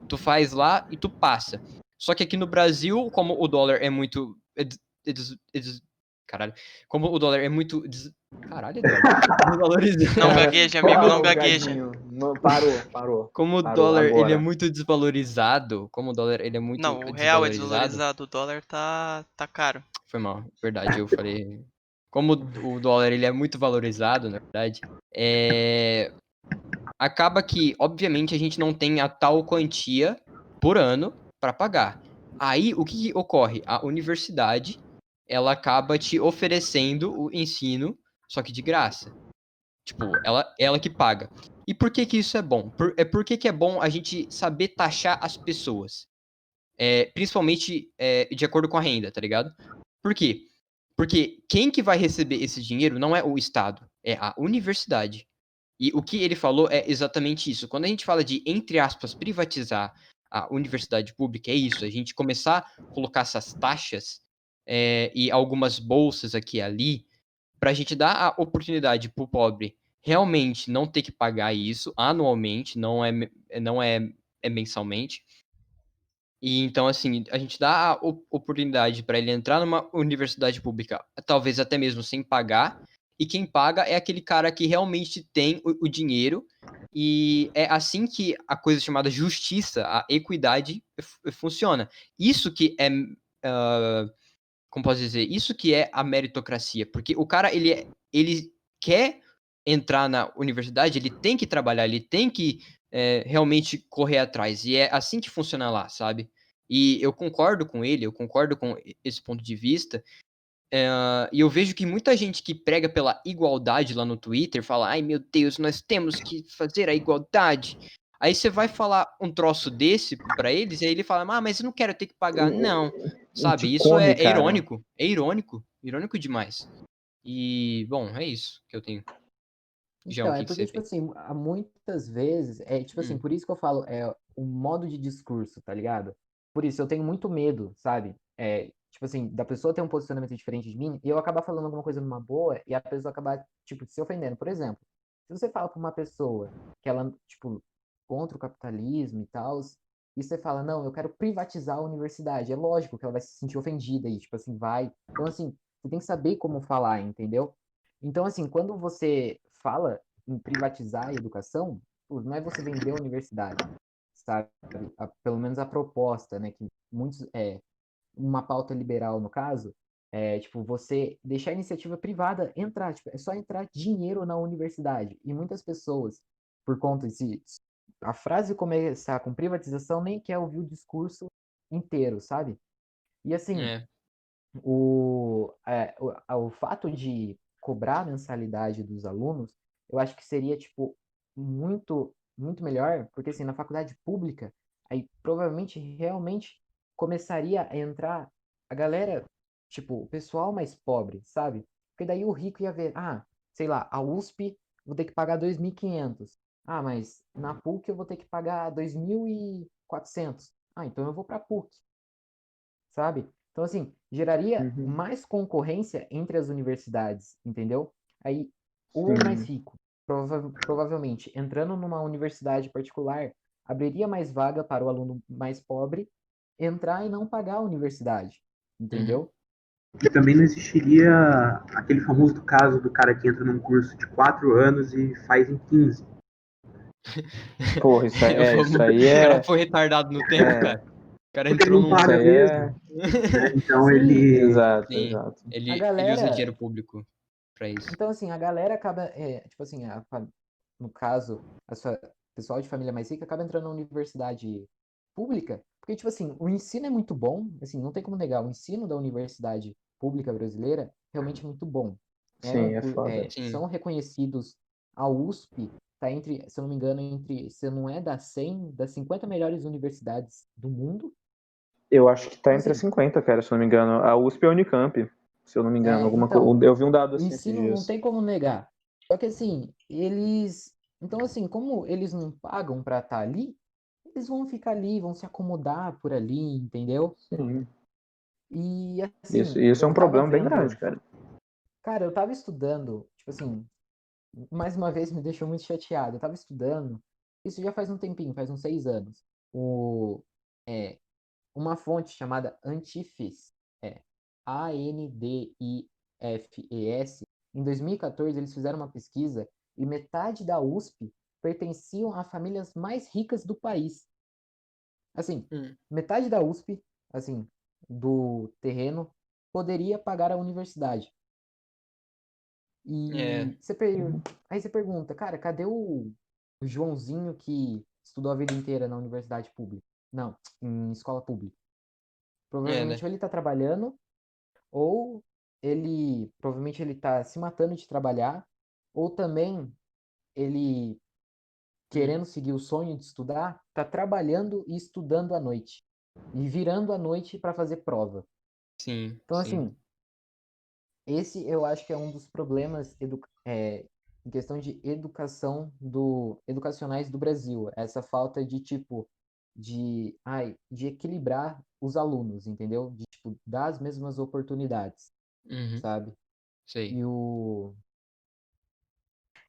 Tu faz lá e tu passa. Só que aqui no Brasil, como o dólar é muito. Caralho. Como o dólar é muito. Caralho, Eduardo. Desvalorizado. Não Cara, gagueja, amigo, não parou, gagueja. Gadinho. Parou. Como o Parou, dólar ele é agora. muito desvalorizado. Como o dólar ele é muito Não, o real é desvalorizado. desvalorizado, o dólar tá caro. Foi mal, verdade, eu falei. Como o dólar ele é muito valorizado, na verdade, acaba que, obviamente, a gente não tem a tal quantia por ano para pagar. Aí, o que ocorre? A universidade, ela acaba te oferecendo o ensino, só que de graça. Tipo, ela que paga. E por que que isso é bom? Por que que é bom a gente saber taxar as pessoas? Principalmente de acordo com a renda, tá ligado? Por quê? Porque quem que vai receber esse dinheiro não é o Estado, é a universidade. E o que ele falou é exatamente isso. Quando a gente fala de, entre aspas, privatizar a universidade pública, é isso. A gente começar a colocar essas taxas e algumas bolsas aqui e ali, para a gente dar a oportunidade para o pobre realmente não ter que pagar isso anualmente, não é mensalmente. E então, assim, a gente dá a oportunidade para ele entrar numa universidade pública, talvez até mesmo sem pagar, e quem paga é aquele cara que realmente tem o dinheiro, e é assim que a coisa chamada justiça, a equidade funciona. Isso que é, como posso dizer, isso que é a meritocracia, porque o cara, ele quer entrar na universidade, ele tem que trabalhar, ele tem que realmente correr atrás, e é assim que funciona lá, sabe? E eu concordo com ele, eu concordo com esse ponto de vista, e eu vejo que muita gente que prega pela igualdade lá no Twitter fala: ai meu Deus, nós temos que fazer a igualdade. Aí você vai falar um troço desse pra eles, e aí ele fala: mas eu não quero ter que pagar. Não, Te sabe? Isso come, é cara. irônico. Irônico demais. E, bom, é isso que eu tenho. João, Então, o é que que porque, você tipo tem? assim, muitas vezes, tipo assim, Hum, por isso que eu falo, o modo de discurso, tá ligado? Por isso, eu tenho muito medo, sabe? Tipo assim, da pessoa ter um posicionamento diferente de mim e eu acabar falando alguma coisa numa boa e a pessoa acabar, tipo, se ofendendo. Por exemplo, se você fala pra uma pessoa que ela, tipo, contra o capitalismo e tal, e você fala, não, eu quero privatizar a universidade, é lógico que ela vai se sentir ofendida e, tipo assim, vai. Então, assim, Você tem que saber como falar, entendeu? Então, assim, quando você fala em privatizar a educação, pô, não é você vender a universidade, sabe? Pelo menos a proposta, né? Que muitos, uma pauta liberal, no caso, é, tipo, você deixar a iniciativa privada entrar, tipo, é só entrar dinheiro na universidade. E muitas pessoas, por conta de a frase começar com privatização, nem quer ouvir o discurso inteiro, sabe? E assim, É, o fato de cobrar a mensalidade dos alunos, eu acho que seria, tipo, muito melhor, porque, assim, na faculdade pública, aí provavelmente realmente começaria a entrar a galera, tipo, o pessoal mais pobre, sabe? Porque daí o rico ia ver, sei lá, a USP vou ter que pagar 2.500. Ah, mas na PUC eu vou ter que pagar 2.400. Ah, então eu vou para a PUC, sabe? Então, assim, geraria Uhum. mais concorrência entre as universidades, entendeu? Aí, o mais Sim. rico, provavelmente, entrando numa universidade particular, abriria mais vaga para o aluno mais pobre entrar e não pagar a universidade, uhum. entendeu? E também não existiria aquele famoso caso do cara que entra num curso de 4 anos e faz em 15. Porra, isso O aí cara é. foi retardado no tempo, É, cara. O cara Porque ele entrou não num. isso paga aí mesmo, é. né? Então Sim, ele. Exato, Sim, exato. a ele usa galera. dinheiro público pra isso. Então, assim, a galera acaba, tipo assim, no caso, pessoal de família mais rica acaba entrando na universidade pública, porque, tipo assim, o ensino é muito bom, assim, não tem como negar, o ensino da universidade pública brasileira realmente é muito bom. Sim, é foda. Sim. São reconhecidos, a USP tá entre, se eu não me engano, se não é das 100, das 50 melhores universidades do mundo. Eu acho que tá Então, entre as assim, 50, cara, se eu não me engano. A USP e a Unicamp, se eu não me engano. Alguma então, coisa. Eu vi um dado o assim esses ensino não dias. tem como negar. Só que assim, eles. Então, assim, como eles não pagam pra estar ali, eles vão ficar ali, vão se acomodar por ali, entendeu? Sim. E Isso, assim, isso é um eu tava problema bem grande, vendo. cara. Cara, eu tava estudando, tipo assim, mais uma vez me deixou muito chateado. Eu tava estudando, isso já faz um tempinho, faz uns 6 anos. O, é, uma fonte chamada Antifes, Andifes. Em 2014, eles fizeram uma pesquisa e metade da USP pertenciam a famílias mais ricas do país. Assim, Hum. metade da USP, assim, do terreno, poderia pagar a universidade. É, Aí você pergunta, cara, cadê o Joãozinho que estudou a vida inteira na universidade pública? Não, em escola pública. né? Provavelmente ou ele tá trabalhando, ou ele provavelmente ele tá se matando de trabalhar, ou também ele Hum. querendo seguir o sonho de estudar, tá trabalhando e estudando à noite e virando à noite para fazer prova. Sim, Então sim. assim, esse eu acho que é um dos problemas em questão de educacionais do Brasil, essa falta de tipo de equilibrar os alunos, entendeu? De tipo dar as mesmas oportunidades, Uhum, sabe? sei. E o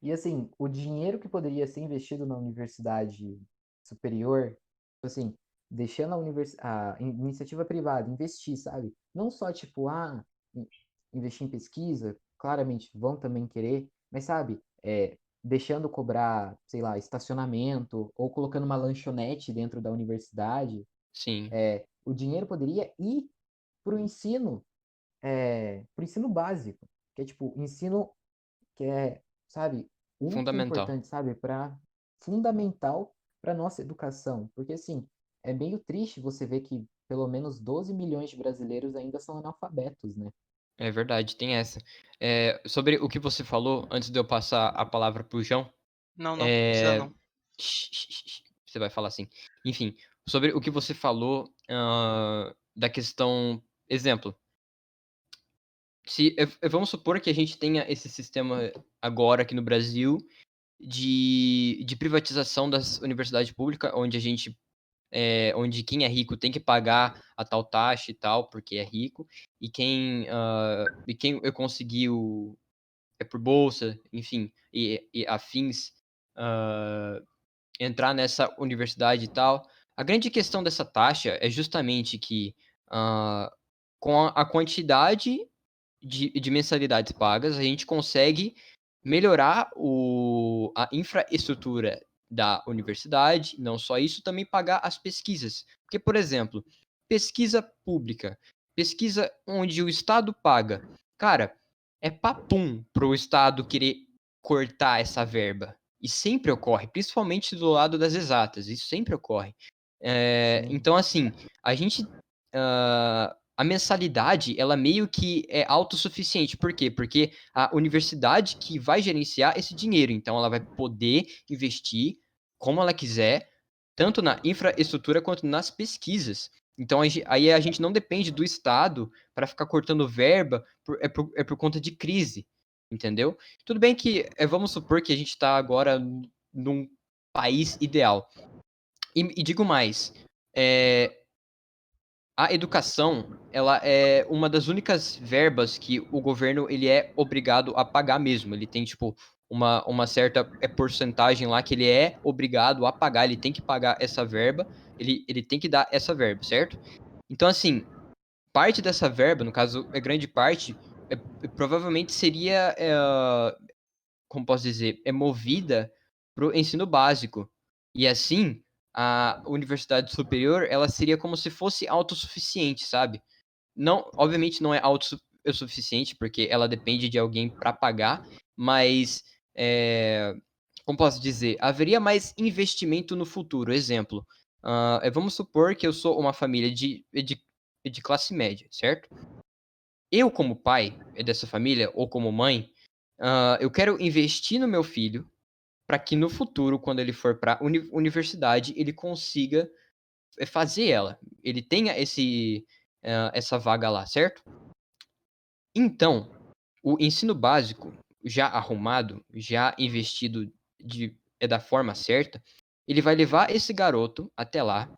E assim, o dinheiro que poderia ser investido na universidade superior, tipo assim, deixando a iniciativa privada investir, sabe? Não só tipo, investir em pesquisa, claramente vão também querer, mas sabe, deixando cobrar, sei lá, estacionamento ou colocando uma lanchonete dentro da universidade, Sim. o dinheiro poderia ir para o ensino básico, que é tipo, ensino que é, sabe, ultra Fundamental. importante, sabe, para fundamental para nossa educação, porque assim, é meio triste você ver que pelo menos 12 milhões de brasileiros ainda são analfabetos, né? É verdade, tem essa. Sobre o que você falou, antes de eu passar a palavra pro João, Não, não, precisa é... não. Você vai falar assim. Enfim, sobre o que você falou da questão. Exemplo. Vamos supor que a gente tenha esse sistema agora aqui no Brasil de privatização das universidades públicas, onde quem é rico tem que pagar a tal taxa e tal, porque é rico, e quem eu conseguiu por bolsa, enfim, e afins, ah, entrar nessa universidade e tal. A grande questão dessa taxa é justamente que, com a quantidade de mensalidades pagas, a gente consegue melhorar a infraestrutura da universidade, não só isso, também pagar as pesquisas. Porque, por exemplo, pesquisa pública, pesquisa onde o Estado paga. Cara, é papum pro Estado querer cortar essa verba. E sempre ocorre, principalmente do lado das exatas, isso sempre ocorre. Então, assim, a gente. A mensalidade, ela meio que é autossuficiente. Por quê? Porque a universidade que vai gerenciar esse dinheiro. Então, ela vai poder investir como ela quiser, tanto na infraestrutura quanto nas pesquisas. Então, aí a gente não depende do Estado para ficar cortando verba é por conta de crise, entendeu? Tudo bem que, vamos supor que a gente está agora num país ideal. E digo mais, a educação, ela é uma das únicas verbas que o governo ele é obrigado a pagar mesmo. Ele tem, tipo, uma certa porcentagem lá que ele é obrigado a pagar, ele tem que pagar essa verba, ele tem que dar essa verba, certo? Então, assim, parte dessa verba, no caso, grande parte, provavelmente seria, como posso dizer, é movida para o ensino básico. E assim, a universidade superior, ela seria como se fosse autossuficiente, sabe? Não, obviamente não é autossuficiente, porque ela depende de alguém para pagar, mas, como posso dizer, haveria mais investimento no futuro. Exemplo, vamos supor que eu sou uma família de classe média, certo? Eu, como pai dessa família, ou como mãe, eu quero investir no meu filho para que no futuro, quando ele for para universidade, ele consiga fazer ela. Ele tenha essa vaga lá, certo? Então, o ensino básico, já arrumado, já investido da forma certa, ele vai levar esse garoto até lá,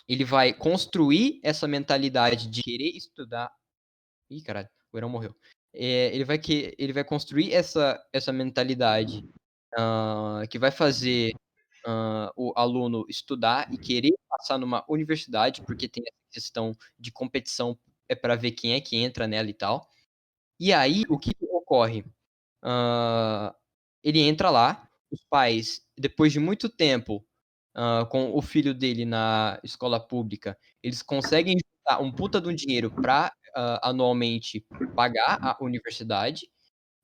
ele vai construir essa mentalidade de querer estudar. Ih, caralho, o Verão morreu. Ele vai construir essa mentalidade que vai fazer o aluno estudar e querer passar numa universidade, porque tem essa questão de competição para ver quem é que entra nela e tal. E aí, o que ocorre? Ah, ele entra lá, os pais, depois de muito tempo, com o filho dele na escola pública, eles conseguem juntar um puta de um dinheiro para anualmente pagar a universidade,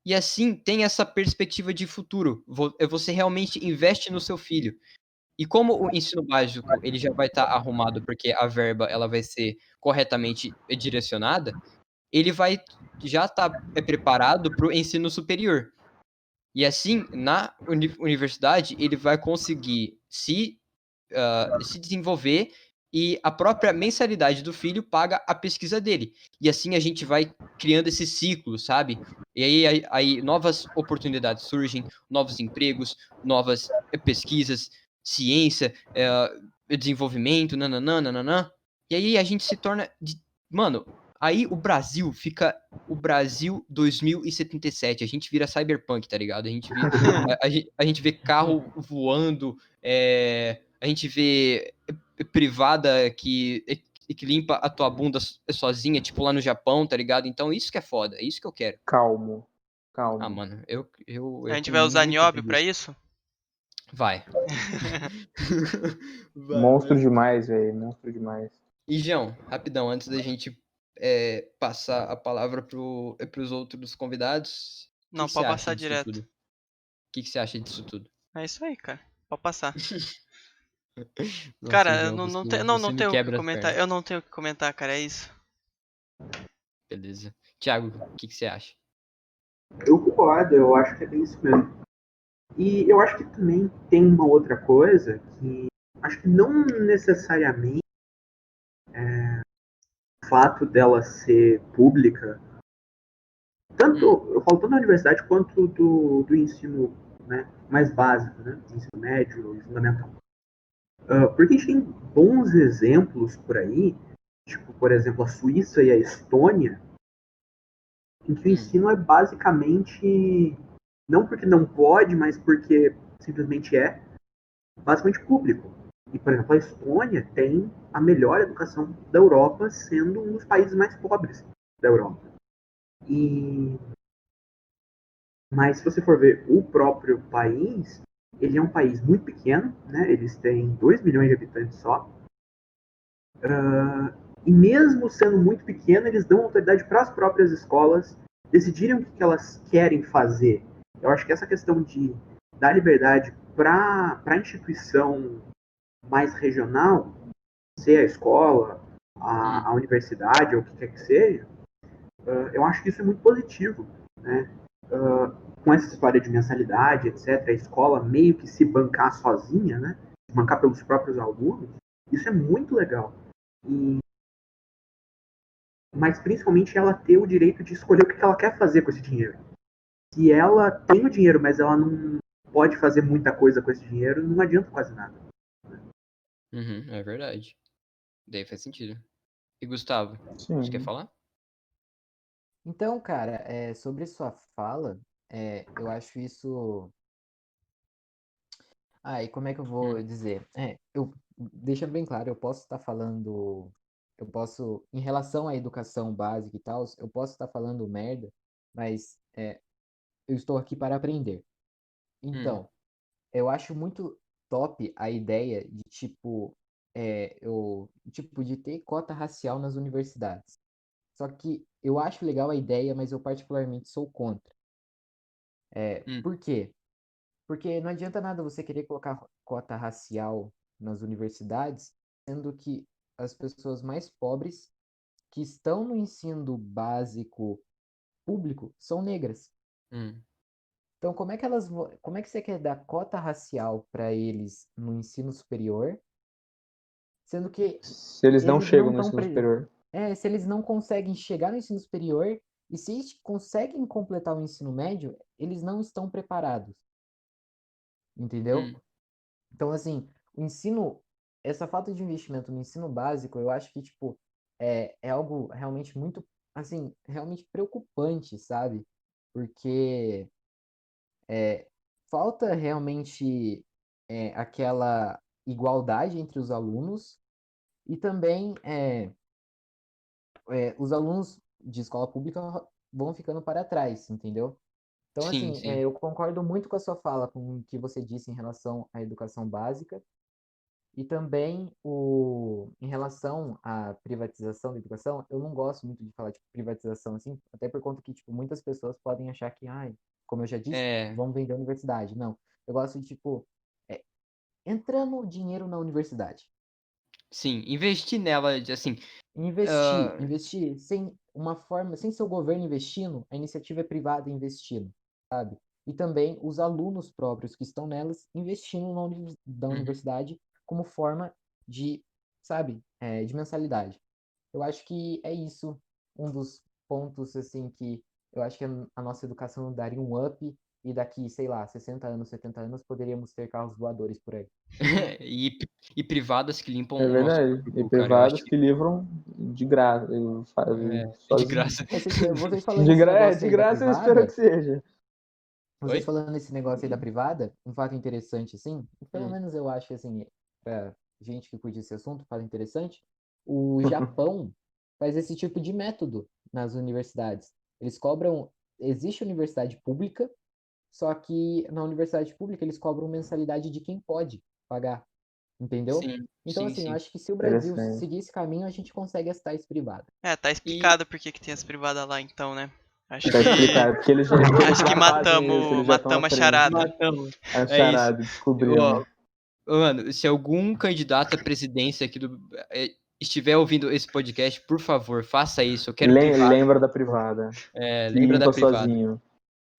e assim tem essa perspectiva de futuro. Você realmente investe no seu filho. E como o ensino básico ele já vai estar arrumado, porque a verba ela vai ser corretamente direcionada, ele vai já estar preparado para o ensino superior. E assim, na universidade, ele vai conseguir se desenvolver e a própria mensalidade do filho paga a pesquisa dele. E assim a gente vai criando esse ciclo, sabe? E aí novas oportunidades surgem, novos empregos, novas pesquisas, ciência, desenvolvimento, nananã, nananã. E aí a gente se torna. Mano, aí o Brasil fica o Brasil 2077. A gente vira cyberpunk, tá ligado? A gente vê carro voando, a gente vê privada que limpa a tua bunda sozinha, tipo lá no Japão, tá ligado? Então isso que é foda, é isso que eu quero. Calmo. Ah, mano, A gente tenho vai usar muita nióbio pra preguiça. isso? Vai. Monstro demais, velho. Monstro demais. E, João, rapidão, antes da gente passar a palavra pros outros convidados, o Não, que você pode acha passar disso direto. tudo? O que você acha disso tudo? É isso aí, cara. Pode passar. Nossa, Cara, eu João, não você me tenho o que quebra as comentar. pernas. Eu não tenho o que comentar, cara. É isso. Beleza. Thiago, o que você acha? Eu concordo, eu acho que é bem isso mesmo. E eu acho que também tem uma outra coisa que acho que não necessariamente o fato dela ser pública, tanto eu falo tanto da universidade quanto do ensino, né, mais básico, né, ensino médio e fundamental. Porque a gente tem bons exemplos por aí, tipo, por exemplo, a Suíça e a Estônia, em que o ensino é basicamente, não porque não pode, mas porque simplesmente é, basicamente público. E, por exemplo, a Estônia tem a melhor educação da Europa, sendo um dos países mais pobres da Europa. Mas se você for ver o próprio país, ele é um país muito pequeno, né? Eles têm 2 milhões de habitantes só. E mesmo sendo muito pequeno, eles dão autoridade para as próprias escolas decidirem o que elas querem fazer. Eu acho que essa questão de dar liberdade para a instituição mais regional, ser a escola, a universidade, ou o que quer que seja, eu acho que isso é muito positivo, né? Com essa história de mensalidade, etc., a escola meio que se bancar sozinha, né? Se bancar pelos próprios alunos, isso é muito legal. Mas principalmente ela ter o direito de escolher o que ela quer fazer com esse dinheiro. Se ela tem o dinheiro, mas ela não pode fazer muita coisa com esse dinheiro, não adianta quase nada. É verdade. Daí faz sentido. E Gustavo, você quer Sim. falar? Então, cara, sobre sua fala, eu acho isso. E como é que eu vou dizer? Deixando bem claro, eu posso estar falando. Eu posso, em relação à educação básica e tal, eu posso estar falando merda, mas eu estou aqui para aprender. Então, eu acho muito top a ideia de, de ter cota racial nas universidades. Só que eu acho legal a ideia, mas eu particularmente sou contra. Por quê? Porque não adianta nada você querer colocar cota racial nas universidades, sendo que as pessoas mais pobres que estão no ensino básico público são negras. Então, como é que você quer dar cota racial para eles no ensino superior, sendo que Se eles não eles não chegam no estão ensino superior. se eles não conseguem chegar no ensino superior e se eles conseguem completar o ensino médio, eles não estão preparados. Entendeu? Então, assim, essa falta de investimento no ensino básico, eu acho que, é algo realmente muito, assim, realmente preocupante, sabe? Porque falta realmente aquela igualdade entre os alunos e também os alunos de escola pública vão ficando para trás, entendeu? Então, Sim, assim, sim. eu concordo muito com a sua fala, com o que você disse em relação à educação básica. E também em relação à privatização da educação, eu não gosto muito de falar de privatização assim, até por conta que muitas pessoas podem achar que, como eu já disse, É, vão vender a universidade. Não, eu gosto de é, entrando dinheiro na universidade. sim, investir nela, assim, Investir sem ser o governo investindo, a iniciativa é privada investindo, sabe? E também os alunos próprios que estão nelas investindo da universidade como forma de, sabe, de mensalidade. Eu acho que é isso um dos pontos, assim, que eu acho que a nossa educação daria um up e daqui, sei lá, 60 anos, 70 anos, poderíamos ter carros voadores por aí. e, e privadas que limpam É o nosso verdade. E corpo, cara, eu acho privados que que livram de graça. de Sozinho. graça. Vocês falando esse negócio De aí da graça eu espero que privada, seja. vocês Oi? falando esse negócio aí da privada, um fato interessante, assim, pelo Hum. menos eu acho, assim, pra gente que curte esse assunto, um fato interessante, o Japão faz esse tipo de método nas universidades. Eles cobram, existe universidade pública, só que na universidade pública eles cobram mensalidade de quem pode pagar, entendeu? Sim, Então, sim, assim, eu sim. acho que se o Brasil Interessante. seguir esse caminho, a gente consegue as tais privadas. Tá E explicado por que tem as privadas lá então, né? Acho Tá que. explicado. Porque eles Acho que já fazem isso, eles já estão à matamos a frente. charada. matamos. A É isso. charada, descobrimos. Mano, se algum candidato à presidência aqui estiver ouvindo esse podcast, por favor, faça isso. Eu quero privada. Lembra da privada. Que Lembra da limpa privada. sozinho.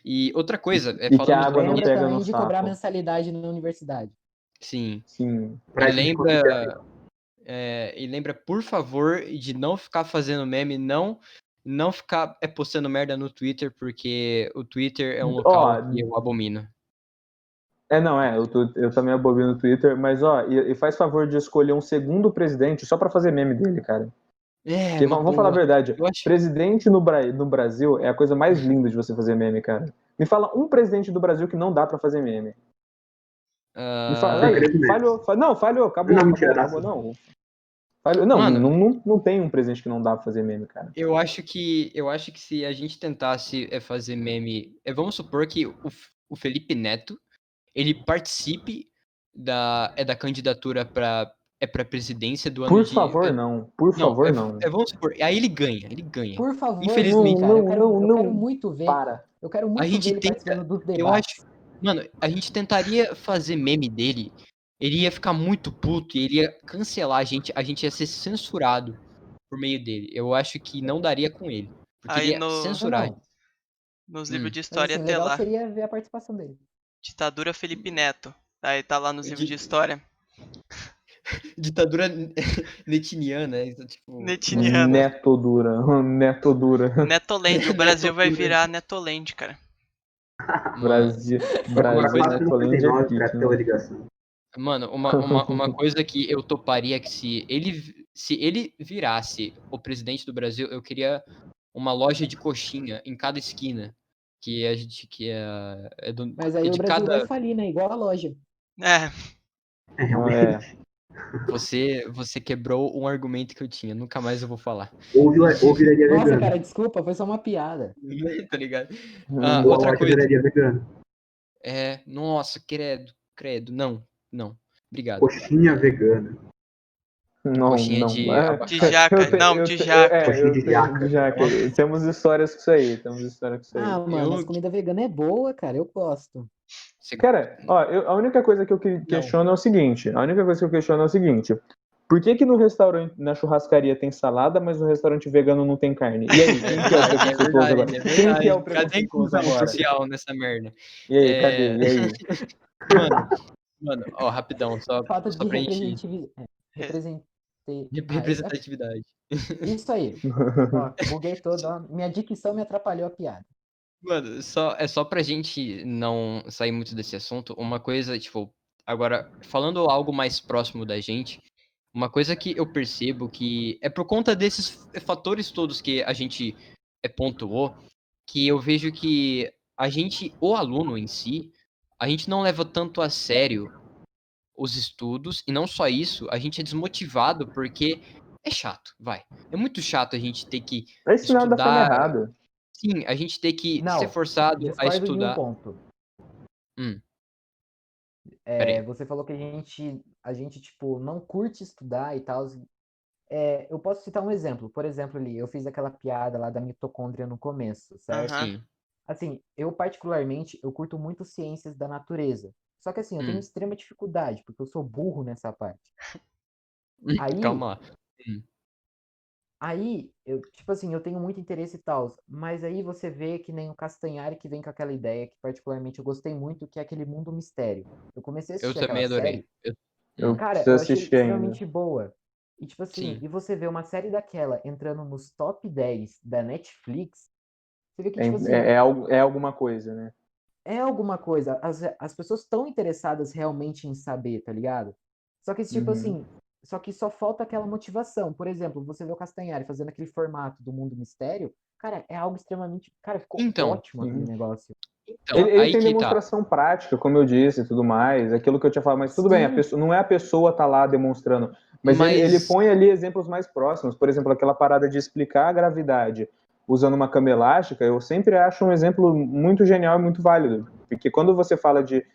E outra coisa, E que a falando água não Lembra pega no também de cobrar saco. mensalidade na universidade. sim. Sim. Pra E gente conseguir lembra, por favor, de não ficar fazendo meme, não ficar postando merda no Twitter, porque o Twitter é um local que eu abomino. Eu também abobino no Twitter, mas e faz favor de escolher um segundo presidente só pra fazer meme dele, cara. Porque Uma vamos falar a boa. verdade, Eu acho. presidente no Brasil é a coisa mais linda de você fazer meme, cara. Me fala um presidente do Brasil que não dá pra fazer meme. Me fala, aí, Tancredo Neves. falhou, acabou, Não, mentira, dá acabou, sim. não. Olha, não, Mano, não tem um presidente que não dá pra fazer meme, cara. eu acho que se a gente tentasse fazer meme, vamos supor que o Felipe Neto, ele participe da candidatura para presidência do ano Por de favor, não. Por não, favor, não. vamos supor, aí ele ganha. Por favor, sim, Infelizmente, cara. Não, Eu quero não. muito ver. Para. Eu quero a muito ver gente ele participando dos eu acho, debates. mano, a gente tentaria fazer meme dele, ele ia ficar muito puto e ele ia cancelar a gente ia ser censurado por meio dele. Eu acho que não daria com ele, porque ele Aí ia Não, censurar. não. nos Hum. livros de Mas história assim, até legal lá. seria ver a participação dele. Ditadura Felipe Neto. Aí tá lá nos livros de Di- história. Ditadura netiniana, tipo, Netiniana. Neto dura. Neto dura. Netoland. O Brasil vai virar Netoland, cara. mano, Brasil, Vai demorar Brasil, coisa- Netolândia é 499 pique, pra ter né? uma ligação. mano, uma coisa que eu toparia é que se ele virasse o presidente do Brasil, eu queria uma loja de coxinha em cada esquina, que a gente que é Mas aí o de Brasil vai cada falir, né? Igual a loja. É, É, realmente. você quebrou um argumento que eu tinha, nunca mais eu vou falar. Ou viraria Nossa, vegano. cara, desculpa, foi só uma piada. Tá ligado? Hum. Ou a Outra loja coisa, viraria vegano. nossa, credo, não, obrigado. Coxinha vegana. Não, Coxinha não. de É, de abacate. jaca. Não, de jaca. Coxinha de eu tenho jaca. de jaca. Temos histórias com isso aí. Temos história com isso aí. Ah, mano, as comidas veganas é boa, cara. Eu gosto. Cara, ó, a única coisa que eu questiono é o seguinte. Por que no restaurante, na churrascaria tem salada, mas no restaurante vegano não tem carne? E aí, quem que é o preconceituoso agora? Quem que é o Cadê a preconceituoso inclusão agora? social nessa merda? E aí, cadê? E aí? Mano, ó, rapidão, só Falta de pra gente representatividade. Isso aí. Ó, buguei todo. Ó. Minha dicção me atrapalhou a piada. Mano, só pra gente não sair muito desse assunto, uma coisa, tipo, agora, falando algo mais próximo da gente, uma coisa que eu percebo que é por conta desses fatores todos que a gente pontuou, que eu vejo que o aluno em si, a gente não leva tanto a sério os estudos, e não só isso, a gente é desmotivado porque é chato, vai. É muito chato a gente ter que É ensinado da forma estudar. errada. Sim, a gente ter que ser Não, forçado a discordo de um estudar. ponto. Peraí. Você falou que a gente, tipo, não curte estudar e tal. Eu posso citar um exemplo. Por exemplo, ali, eu fiz aquela piada lá da mitocôndria no começo, certo? Aham. Sim. Assim, eu particularmente, eu curto muito ciências da natureza. Só que assim, eu tenho extrema dificuldade, porque eu sou burro nessa parte. Aí, Calma lá. Aí, tipo assim, eu tenho muito interesse e tal, mas aí você vê que nem o Castanhari que vem com aquela ideia que particularmente eu gostei muito, que é aquele mundo mistério. Eu comecei a Eu assistir também aquela adorei. série, Eu cara, preciso eu achei assistir ainda. extremamente boa. E tipo assim, Sim. e você vê uma série daquela entrando nos top 10 da Netflix, você vê que, tipo assim, É alguma coisa, né? é alguma coisa. As pessoas estão interessadas realmente em saber, tá ligado? Só que, tipo assim, só que só falta aquela motivação. Por exemplo, você vê o Castanhari fazendo aquele formato do mundo mistério, cara, é algo extremamente. Cara, ficou Então, ótimo aquele negócio. Então, Ele aí tem que tá. demonstração prática, como eu disse, e tudo mais, aquilo que eu tinha falado, mas tudo bem, a Sim. pessoa, não é a pessoa tá lá demonstrando, mas ele põe ali exemplos mais próximos, por exemplo, aquela parada de explicar a gravidade usando uma cama elástica, eu sempre acho um exemplo muito genial e muito válido, porque quando você fala de,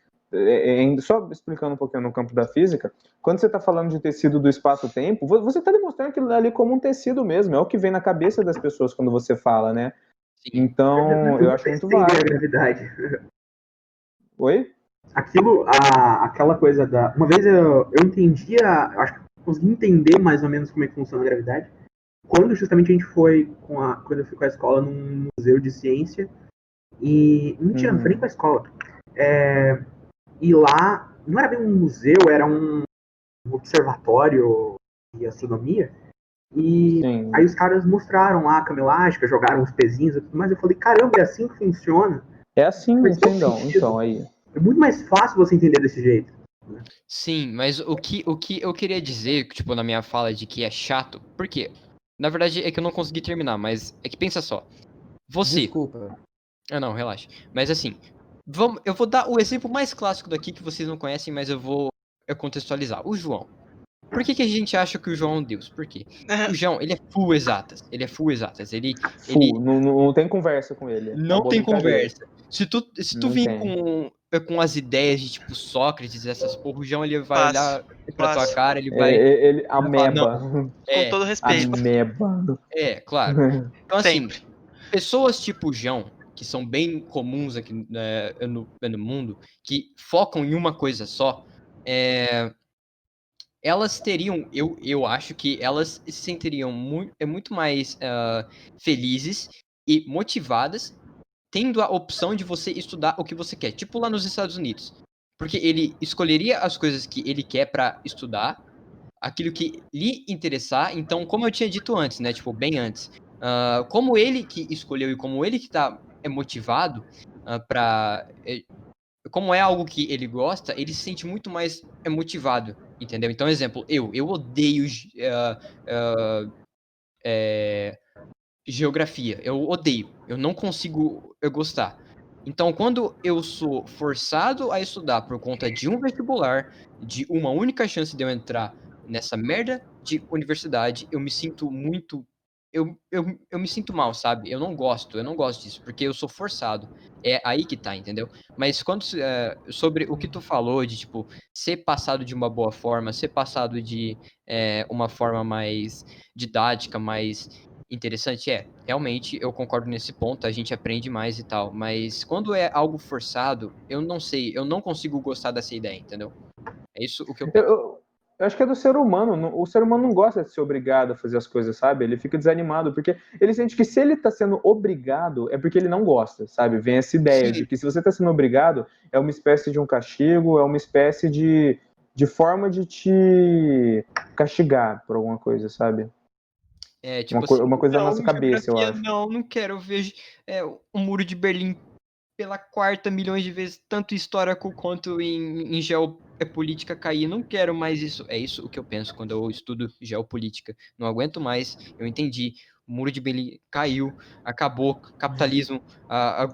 só explicando um pouquinho no campo da física, quando você está falando de tecido do espaço-tempo, você está demonstrando aquilo ali como um tecido mesmo, é o que vem na cabeça das pessoas quando você fala, né? Sim. Então, eu acho muito válido. A gravidade. Oi? Aquela coisa da. Uma vez eu entendia, acho que consegui entender mais ou menos como é que funciona a gravidade, quando justamente a gente foi quando eu fui com a escola num museu de ciência, e. Mentira, não foi nem com a escola. E lá, não era bem um museu, era um observatório de astronomia. E Sim. aí os caras mostraram lá a cama elástica, jogaram os pezinhos e tudo mais. Eu falei, caramba, é assim que funciona? É assim, Faz todo entendam. sentido. Então, aí. É muito mais fácil você entender desse jeito. Sim, mas o que eu queria dizer, tipo, na minha fala de que é chato, por quê? Na verdade é que eu não consegui terminar, mas é que pensa só. Você. Desculpa. Ah, não, relaxa. Mas assim, eu vou dar o exemplo mais clássico daqui que vocês não conhecem, mas eu vou contextualizar. O João. Por que a gente acha que o João é um deus? Por quê? O João, ele é full exatas. Ele é full exatas. Ele Não tem conversa com ele. não Acabou a tem brincadeira. conversa. Se tu Não vir tem. com as ideias de tipo Sócrates, essas porra, o João ele vai Fácil, olhar pra tua fácil. cara, ele É, vai ele, falar, não, ameba. Com todo respeito. Ameba. claro. Então, assim, Sempre. pessoas tipo o João, que são bem comuns aqui no mundo, que focam em uma coisa só, elas teriam, eu acho que elas se sentiriam muito mais felizes e motivadas tendo a opção de você estudar o que você quer, tipo lá nos Estados Unidos. Porque ele escolheria as coisas que ele quer pra estudar, aquilo que lhe interessar. Então, como eu tinha dito antes, né, tipo, bem antes, como ele que escolheu e como ele que tá motivado para como é algo que ele gosta, ele se sente muito mais motivado, entendeu? Então, exemplo, eu odeio geografia, eu odeio, eu não consigo gostar. Então, quando eu sou forçado a estudar por conta de um vestibular, de uma única chance de eu entrar nessa merda de universidade, eu me sinto muito. Eu me sinto mal, sabe? Eu não gosto disso, porque eu sou forçado. É aí que tá, entendeu? Mas sobre o que tu falou de, tipo, ser passado de uma boa forma, ser passado de uma forma mais didática, mais interessante, realmente eu concordo nesse ponto, a gente aprende mais e tal, mas quando é algo forçado, eu não sei, eu não consigo gostar dessa ideia, entendeu? É isso o que eu Eu, penso. eu acho que é do ser humano. O ser humano não gosta de ser obrigado a fazer as coisas, sabe? Ele fica desanimado, porque ele sente que se ele tá sendo obrigado, é porque ele não gosta, sabe? Vem essa ideia Sim, de que se você tá sendo obrigado, é uma espécie de um castigo, é uma espécie de forma de te castigar por alguma coisa, sabe? tipo assim, Uma coisa da não, nossa cabeça, eu geografia acho. não quero ver o Muro de Berlim pela quarta milhões de vezes, tanto em histórico quanto em geopolítica cair, não quero mais isso. É isso o que eu penso quando eu estudo geopolítica. Não aguento mais, eu entendi. O Muro de Berlim caiu, acabou, capitalismo, a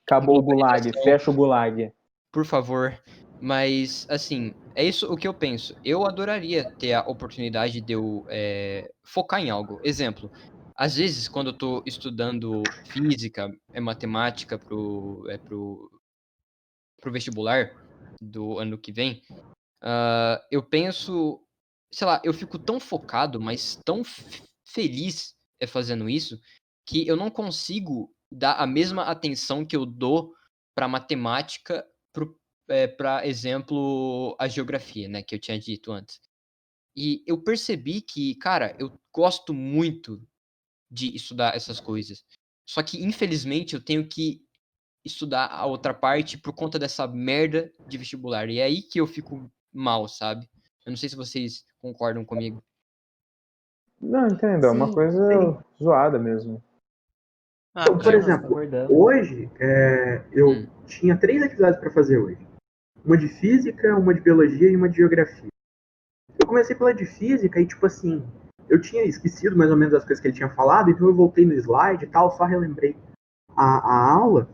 Acabou o gulag, globalização, fecha o gulag. por favor. Mas, assim, é isso o que eu penso. Eu adoraria ter a oportunidade de eu focar em algo. Exemplo, às vezes, quando eu tô estudando física, matemática pro vestibular do ano que vem, eu penso, sei lá, eu fico tão focado, mas tão feliz fazendo isso, que eu não consigo dar a mesma atenção que eu dou pra matemática, pra exemplo, a geografia, né, que eu tinha dito antes. E eu percebi que, cara, eu gosto muito de estudar essas coisas. Só que, infelizmente, eu tenho que estudar a outra parte por conta dessa merda de vestibular. E é aí que eu fico mal, sabe? Eu não sei se vocês concordam comigo. Não, entendo, é uma Sim, Sim. coisa zoada mesmo. Ah, Então, por cara. nós exemplo, concordamos. hoje eu Hum. tinha 3 atividades para fazer hoje. Uma de física, uma de biologia e uma de geografia. Eu comecei pela de física e, tipo assim, eu tinha esquecido mais ou menos as coisas que ele tinha falado, então eu voltei no slide e tal, só relembrei a aula.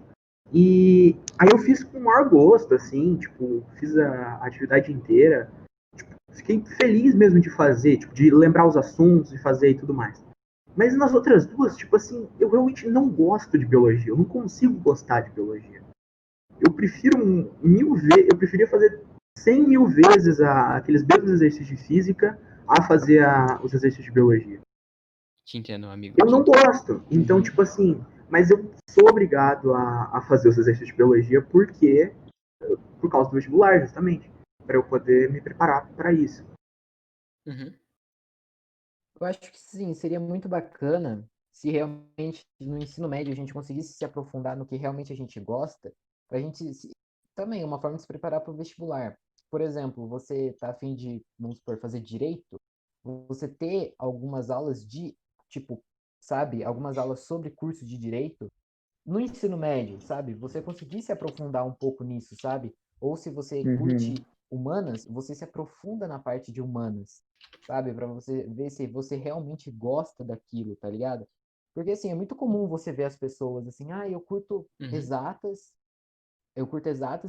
E aí eu fiz com o maior gosto, assim, tipo, fiz a atividade inteira. Tipo, fiquei feliz mesmo de fazer, tipo, de lembrar os assuntos, de fazer e tudo mais. Mas nas outras duas, tipo assim, eu realmente não gosto de biologia, eu não consigo gostar de biologia. Eu prefiro eu preferia fazer 100 mil vezes aqueles mesmos exercícios de física a fazer os exercícios de biologia. Te entendo, amigo. Eu Te não entendo. gosto. Então, tipo assim, mas eu sou obrigado a fazer os exercícios de biologia por causa do vestibular, justamente. Para eu poder me preparar para isso. Uhum. Eu acho que sim, seria muito bacana se realmente no ensino médio a gente conseguisse se aprofundar no que realmente a gente gosta, para a gente também uma forma de se preparar para o vestibular. Por exemplo, você está a fim de, vamos supor, fazer direito, você ter algumas aulas de, tipo, sabe, algumas aulas sobre curso de direito no ensino médio, sabe? Você conseguir se aprofundar um pouco nisso, sabe? Ou se você Uhum. curte humanas, você se aprofunda na parte de humanas, sabe? Para você ver se você realmente gosta daquilo, tá ligado? Porque assim, é muito comum você ver as pessoas assim, Uhum. eu curto exatas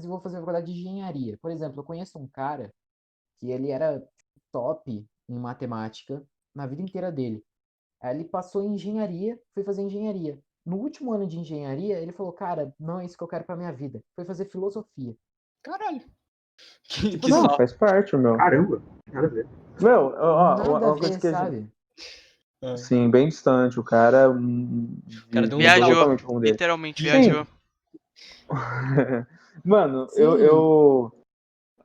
e vou fazer faculdade de engenharia. Por exemplo, eu conheço um cara que ele era top em matemática na vida inteira dele. Aí ele passou em engenharia, foi fazer engenharia. No último ano de engenharia, ele falou, cara, não é isso que eu quero pra minha vida. Foi fazer filosofia. Caralho. Que Tipo Não, assim, salto. faz parte, meu. Caramba, nada a ver. Meu, ó, nada a uma coisa ver, que a gente. sabe? Sim, bem distante. O cara O cara deu um mudou salto. Viajou, totalmente o rumo dele. literalmente Sim. viajou. Mano, Sim.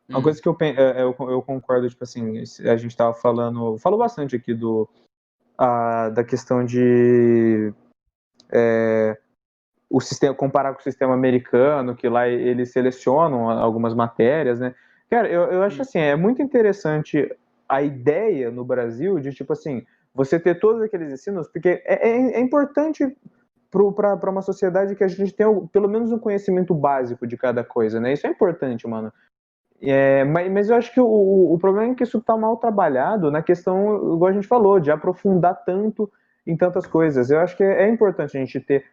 uma coisa que eu concordo, tipo assim, a gente tava falou bastante aqui da questão de o sistema, comparar com o sistema americano, que lá eles selecionam algumas matérias, né? Cara, eu acho assim, é muito interessante a ideia no Brasil de, tipo assim, você ter todos aqueles ensinos, porque é importante para uma sociedade que a gente tenha pelo menos um conhecimento básico de cada coisa, né? Isso é importante, mano. Mas eu acho que o problema é que isso está mal trabalhado na questão, igual a gente falou, de aprofundar tanto em tantas coisas. Eu acho que é importante a gente ter,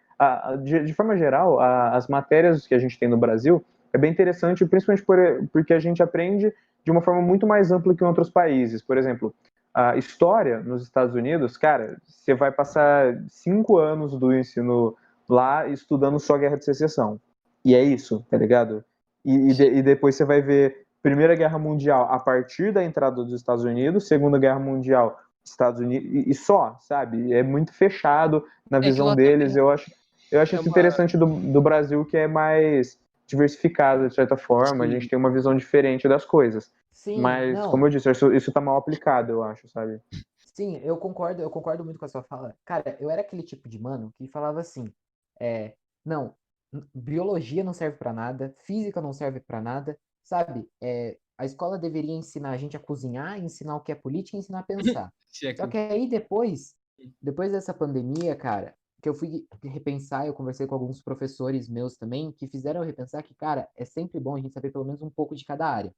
de forma geral, as matérias que a gente tem no Brasil, é bem interessante, principalmente porque a gente aprende de uma forma muito mais ampla que em outros países. Por exemplo, a história nos Estados Unidos, cara, você vai passar 5 anos do ensino lá estudando só Guerra de Secessão. E é isso, tá ligado? E depois você vai ver Primeira Guerra Mundial a partir da entrada dos Estados Unidos, Segunda Guerra Mundial, Estados Unidos, e só, sabe? É muito fechado na É que visão lá deles. também Eu acho é isso uma. interessante do Brasil, que é mais diversificado, de certa forma. A gente Sim, tem uma visão diferente das coisas. Sim, Mas, como não. eu disse, isso tá mal aplicado, eu acho, sabe? Sim, eu concordo muito com a sua fala. Cara, eu era aquele tipo de mano que falava assim, não, biologia não serve pra nada, física não serve pra nada, sabe? A escola deveria ensinar a gente a cozinhar, ensinar o que é política e ensinar a pensar. se é Só que- que aí depois dessa pandemia, cara, que eu fui repensar, eu conversei com alguns professores meus também, que fizeram eu repensar que, cara, é sempre bom a gente saber pelo menos um pouco de cada área.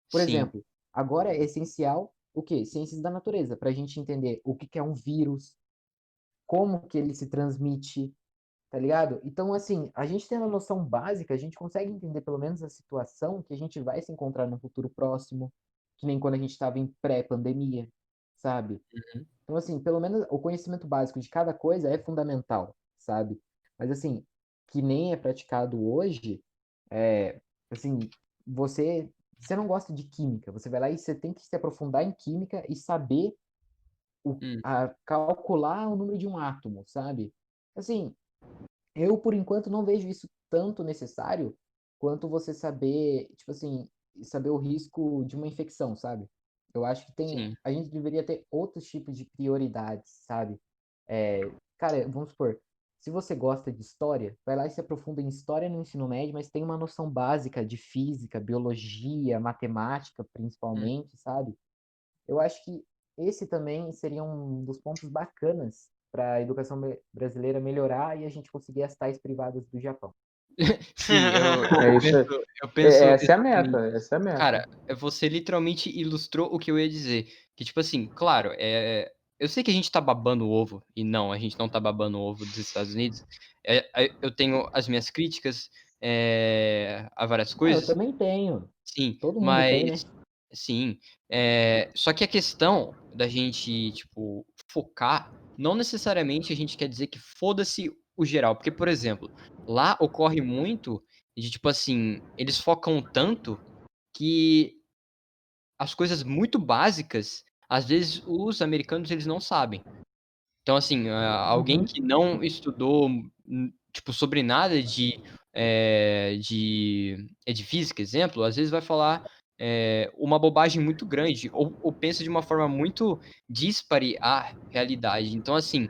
Por Sim, exemplo, agora é essencial o quê? Ciências da natureza, para a gente entender o que que é um vírus, como que ele se transmite, tá ligado? Então, assim, a gente tendo a noção básica, a gente consegue entender pelo menos a situação que a gente vai se encontrar no futuro próximo, que nem quando a gente estava em pré-pandemia, sabe? uhum, Então, assim, pelo menos o conhecimento básico de cada coisa é fundamental, sabe? Mas, assim, que nem é praticado hoje, assim, você, você não gosta de química, você vai lá e você tem que se aprofundar em química e saber hum, calcular o número de um átomo, sabe? Assim, eu, por enquanto, não vejo isso tanto necessário quanto você saber, tipo assim, saber o risco de uma infecção, sabe? Eu acho que sim. a gente deveria ter outros tipos de prioridades, sabe? Cara, vamos supor, se você gosta de história, vai lá e se aprofunda em história no ensino médio, mas tem uma noção básica de física, biologia, matemática, Hum. principalmente, sabe? Eu acho que esse também seria um dos pontos bacanas para a educação brasileira melhorar e a gente conseguir as tais privadas do Japão. Sim, É isso. eu penso Essa é a exatamente. meta, essa é a meta. Cara, você literalmente ilustrou o que eu ia dizer. Que, tipo assim, claro, eu sei que a gente tá babando o ovo, e não, a gente não tá babando o ovo dos Estados Unidos. Eu tenho as minhas críticas a várias Ah, eu coisas, também tenho. sim, Todo mundo tem, né? mas, sim. Só que a questão da gente, tipo, focar, não necessariamente a gente quer dizer que foda-se o geral. Porque, por exemplo, lá ocorre muito de, tipo assim, eles focam tanto que as coisas muito básicas, às vezes os americanos eles não sabem. Então, assim, alguém Uhum. que não estudou, tipo, sobre nada de física, exemplo, às vezes vai falar uma bobagem muito grande, ou pensa de uma forma muito díspare à realidade. Então, assim,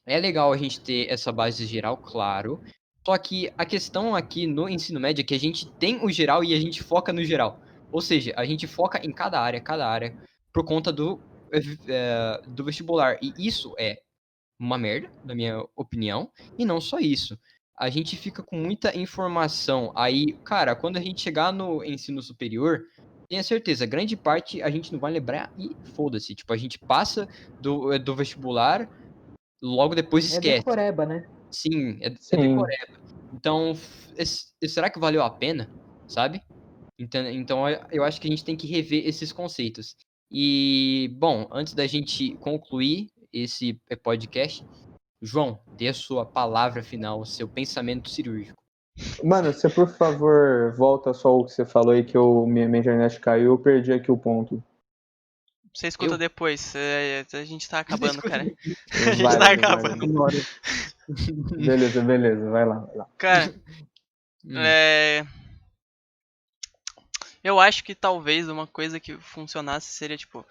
é legal a gente ter essa base geral, claro. Só que a questão aqui no ensino médio é que a gente tem o geral e a gente foca no geral. Ou seja, a gente foca em cada área, por conta do vestibular. E isso é uma merda, na minha opinião. E não só isso. A gente fica com muita informação. Aí, cara, quando a gente chegar no ensino superior, tenha certeza, grande parte a gente não vai lembrar e foda-se. Tipo, a gente passa do vestibular, logo depois É esquece. decoreba, né? Sim, é Sim. decoreba. Então, será que valeu a pena? Sabe? Então eu acho que a gente tem que rever esses conceitos. E, bom, antes da gente concluir esse podcast, João, dê a sua palavra final, o seu pensamento cirúrgico. Mano, você por favor volta só o que você falou aí que minha internet caiu, eu perdi aqui o ponto. Você escuta Eu? depois. A gente tá acabando, Escuta cara. depois. A gente Vai, tá vai, acabando. Beleza, vai lá. Cara, Hum, é... eu acho que talvez uma coisa que funcionasse seria, tipo,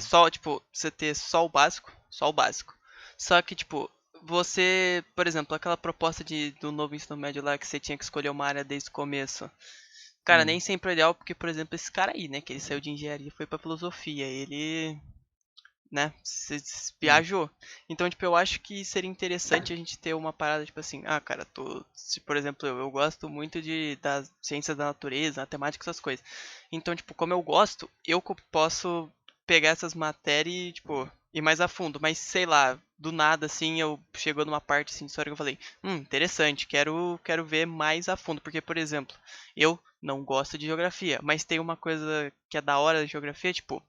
só, tipo, você ter só o básico, só o básico. Só que, tipo, você, por exemplo, aquela proposta do novo ensino médio lá que você tinha que escolher uma área desde o começo. Cara, nem sempre é ideal, porque, por exemplo, esse cara aí, né, que ele saiu de engenharia e foi pra filosofia, ele, né, se viajou. Então, tipo, eu acho que seria interessante a gente ter uma parada, tipo assim, cara, se, por exemplo, eu gosto muito das ciências da natureza, matemática, essas coisas. Então, tipo, como eu gosto, eu posso pegar essas matérias e, tipo, ir mais a fundo. Mas, sei lá, do nada, assim, eu chegou numa parte, assim, de história que eu falei, interessante, quero ver mais a fundo. Porque, por exemplo, eu não gosto de geografia, mas tem uma coisa que é da hora da geografia, tipo,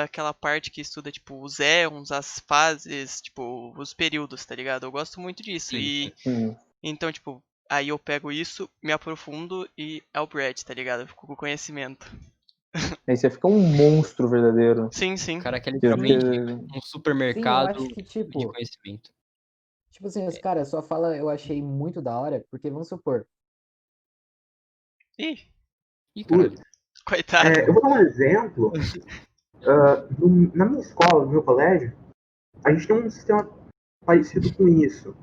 aquela parte que estuda, tipo, os éons, as fases, tipo, os períodos, tá ligado? Eu gosto muito disso. sim. E Sim. então, tipo, aí eu pego isso, me aprofundo e é o Brad, tá ligado? Eu fico com conhecimento. Aí você fica um monstro verdadeiro. Sim, sim. O cara quer Porque, literalmente um Sim, eu supermercado acho que, de tipo, conhecimento. assim, os caras, sua fala eu achei muito da hora, porque vamos supor, Ih, Ih, caralho. coitado. Eu vou dar um exemplo. Na minha escola, no meu colégio, a gente tem um sistema parecido com isso,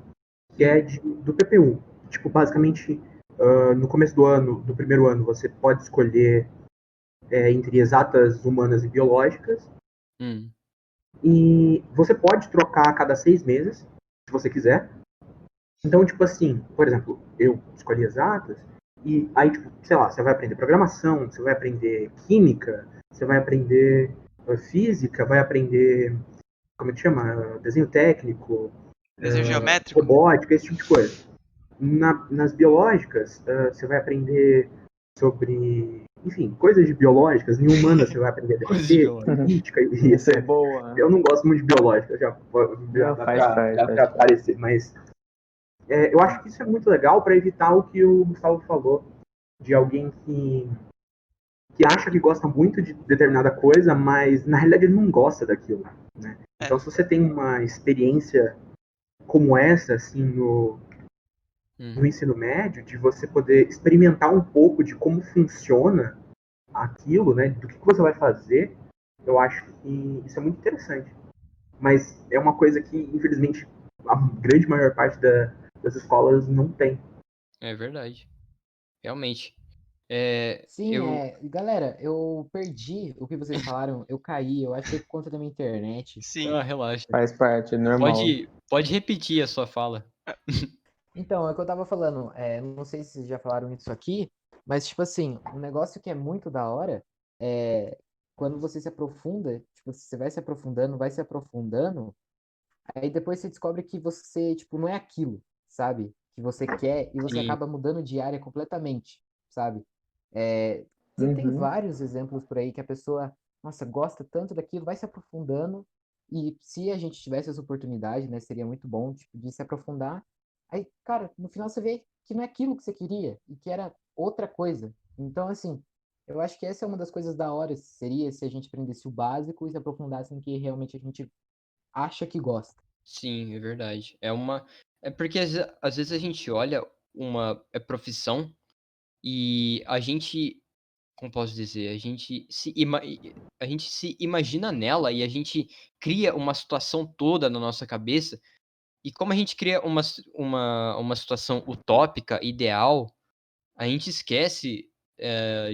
que é do PPU. Tipo, basicamente, no começo do ano, do primeiro ano, você pode escolher entre exatas, humanas e biológicas. Hum. E você pode trocar a cada 6 meses, se você quiser. Então, tipo assim, por exemplo, eu escolhi exatas, e aí, tipo, sei lá, você vai aprender programação, você vai aprender química, você vai aprender física, vai aprender, como é que chama? Desenho técnico, Desenho geométrico? robótica, esse tipo de coisa. Nas biológicas, você vai aprender sobre, enfim, coisas de biológicas. Em humanas, você vai aprender Coisa de DPT, biológico. política e Isso é boa. Eu não gosto muito de biológica, Não, dá faz pra parte. parecer, mas eu acho que isso é muito legal para evitar o que o Gustavo falou, de alguém que acha que gosta muito de determinada coisa, mas na realidade ele não gosta daquilo, né? Então, se você tem uma experiência como essa, assim, no ensino médio, de você poder experimentar um pouco de como funciona aquilo, né, do que você vai fazer, eu acho que isso é muito interessante. Mas é uma coisa que, infelizmente, a grande maior parte das escolas não tem. É verdade. Realmente. sim, galera, eu perdi o que vocês falaram, eu caí, eu acho que foi por conta da minha internet. Sim. Relaxa. Faz parte, é normal. Pode repetir a sua fala. Então, é o que eu tava falando, não sei se vocês já falaram isso aqui, mas, tipo assim, um negócio que é muito da hora é quando você se aprofunda, tipo, você vai se aprofundando, aí depois você descobre que você, tipo, não é aquilo, sabe? Que você quer e você Sim, acaba mudando de área completamente, sabe? Você tem Uhum. vários exemplos por aí que a pessoa, nossa, gosta tanto daquilo, vai se aprofundando e se a gente tivesse essa oportunidade, né, seria muito bom, tipo, de se aprofundar. Aí, cara, no final você vê que não é aquilo que você queria e que era outra coisa. Então, assim, eu acho que essa é uma das coisas da hora, seria se a gente aprendesse o básico e se aprofundasse no que realmente a gente acha que gosta. sim, é verdade. É porque às vezes a gente olha uma profissão e a gente, como posso dizer, a gente se imagina nela e a gente cria uma situação toda na nossa cabeça. E como a gente cria uma situação utópica, ideal, a gente esquece,